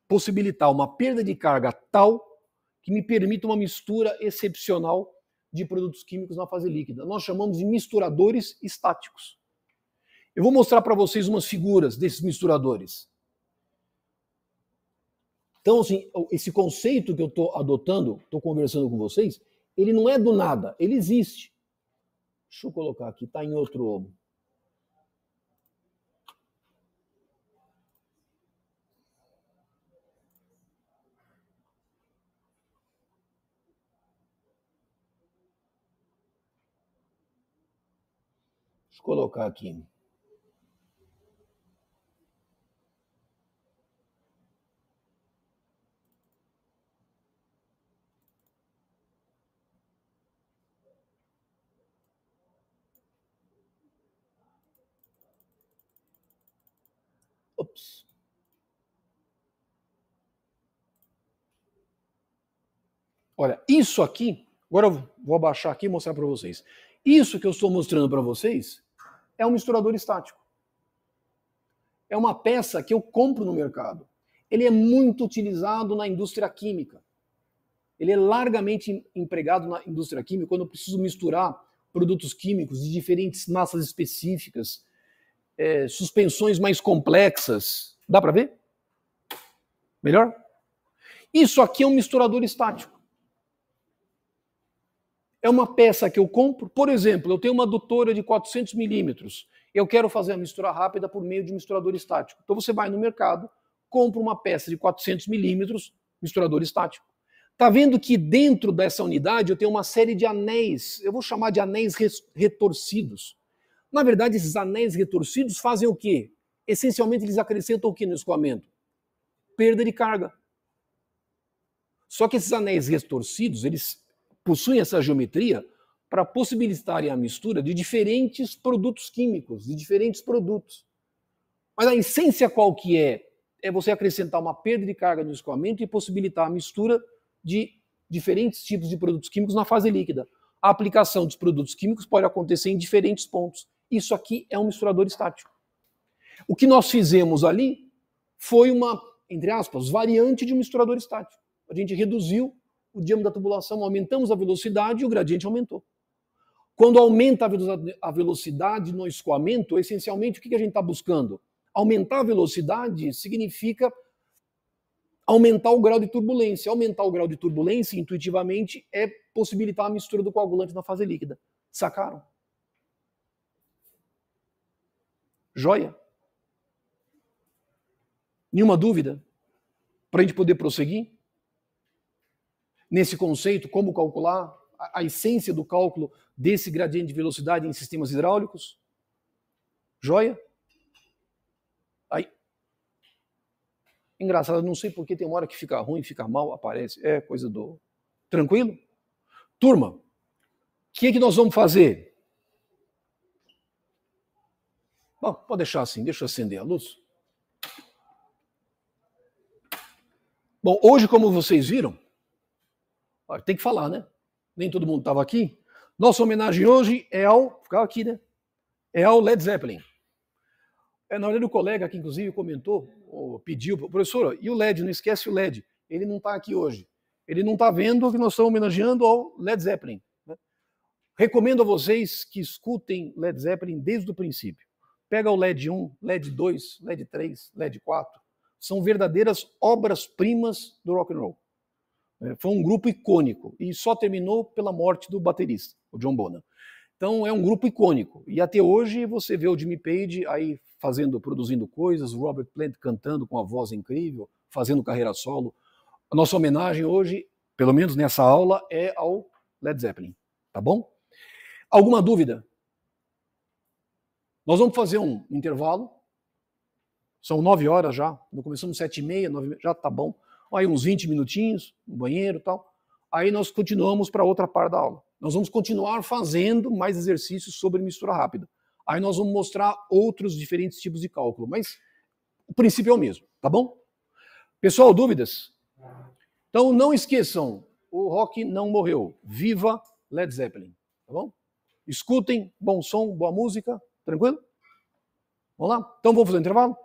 possibilitar uma perda de carga tal que me permita uma mistura excepcional de produtos químicos na fase líquida. Nós chamamos de misturadores estáticos. Eu vou mostrar para vocês umas figuras desses misturadores. Então, assim, esse conceito que eu estou adotando, estou conversando com vocês, ele não é do nada, ele existe. Deixa eu colocar aqui, está em outro... Deixa eu colocar aqui. Ops. Olha, isso aqui, agora eu vou abaixar aqui e mostrar para vocês. Isso que eu estou mostrando para vocês é um misturador estático. É uma peça que eu compro no mercado. Ele é muito utilizado na indústria química. Ele é largamente empregado na indústria química quando eu preciso misturar produtos químicos de diferentes massas específicas, suspensões mais complexas. Dá para ver? Melhor? Isso aqui é um misturador estático. É uma peça que eu compro. Por exemplo, eu tenho uma adutora de 400 milímetros. Eu quero fazer a mistura rápida por meio de um misturador estático. Então você vai no mercado, compra uma peça de 400 milímetros, misturador estático. Está vendo que dentro dessa unidade eu tenho uma série de anéis, eu vou chamar de anéis retorcidos. Na verdade, esses anéis retorcidos fazem o quê? Essencialmente, eles acrescentam o que no escoamento? Perda de carga. Só que esses anéis retorcidos, eles possuem essa geometria para possibilitarem a mistura de diferentes produtos químicos, de diferentes produtos. Mas a essência qual que é? É você acrescentar uma perda de carga no escoamento e possibilitar a mistura de diferentes tipos de produtos químicos na fase líquida. A aplicação dos produtos químicos pode acontecer em diferentes pontos. Isso aqui é um misturador estático. O que nós fizemos ali foi uma, entre aspas, variante de um misturador estático. A gente reduziu o diâmetro da tubulação, aumentamos a velocidade e o gradiente aumentou. Quando aumenta a velocidade no escoamento, essencialmente o que a gente está buscando? Aumentar a velocidade significa aumentar o grau de turbulência. Aumentar o grau de turbulência, intuitivamente, é possibilitar a mistura do coagulante na fase líquida. Sacaram? Joia? Nenhuma dúvida? Para a gente poder prosseguir? Nesse conceito, como calcular a essência do cálculo desse gradiente de velocidade em sistemas hidráulicos? Joia? Aí. Engraçado, não sei porque tem uma hora que fica ruim, fica mal, aparece. É coisa do... Tranquilo? Turma, o que nós vamos fazer? Bom, pode deixar assim, deixa eu acender a luz. Bom, hoje, como vocês viram, tem que falar, né? Nem todo mundo estava aqui. Nossa homenagem hoje é ao... Ficava aqui, né? É ao Led Zeppelin. Na verdade, o colega que, inclusive, comentou, ou pediu, professor, e o LED? Não esquece o LED. Ele não está aqui hoje. Ele não está vendo que nós estamos homenageando ao Led Zeppelin. Né? Recomendo a vocês que escutem Led Zeppelin desde o princípio. Pega o LED 1, LED 2, LED 3, LED 4. São verdadeiras obras-primas do rock and roll. Foi um grupo icônico e só terminou pela morte do baterista, o John Bonham. Então é um grupo icônico. E até hoje você vê o Jimmy Page aí produzindo coisas, o Robert Plant cantando com a voz incrível, fazendo carreira solo. A nossa homenagem hoje, pelo menos nessa aula, é ao Led Zeppelin. Tá bom? Alguma dúvida? Nós vamos fazer um intervalo. São 9 horas já. Nós começamos 7h30, 9h30, já tá bom. Aí uns 20 minutinhos, no banheiro e tal. Aí nós continuamos para outra parte da aula. Nós vamos continuar fazendo mais exercícios sobre mistura rápida. Aí nós vamos mostrar outros diferentes tipos de cálculo, mas o princípio é o mesmo, tá bom? Pessoal, dúvidas? Então não esqueçam, o rock não morreu. Viva Led Zeppelin, tá bom? Escutem, bom som, boa música, tranquilo? Vamos lá? Então vamos fazer um intervalo?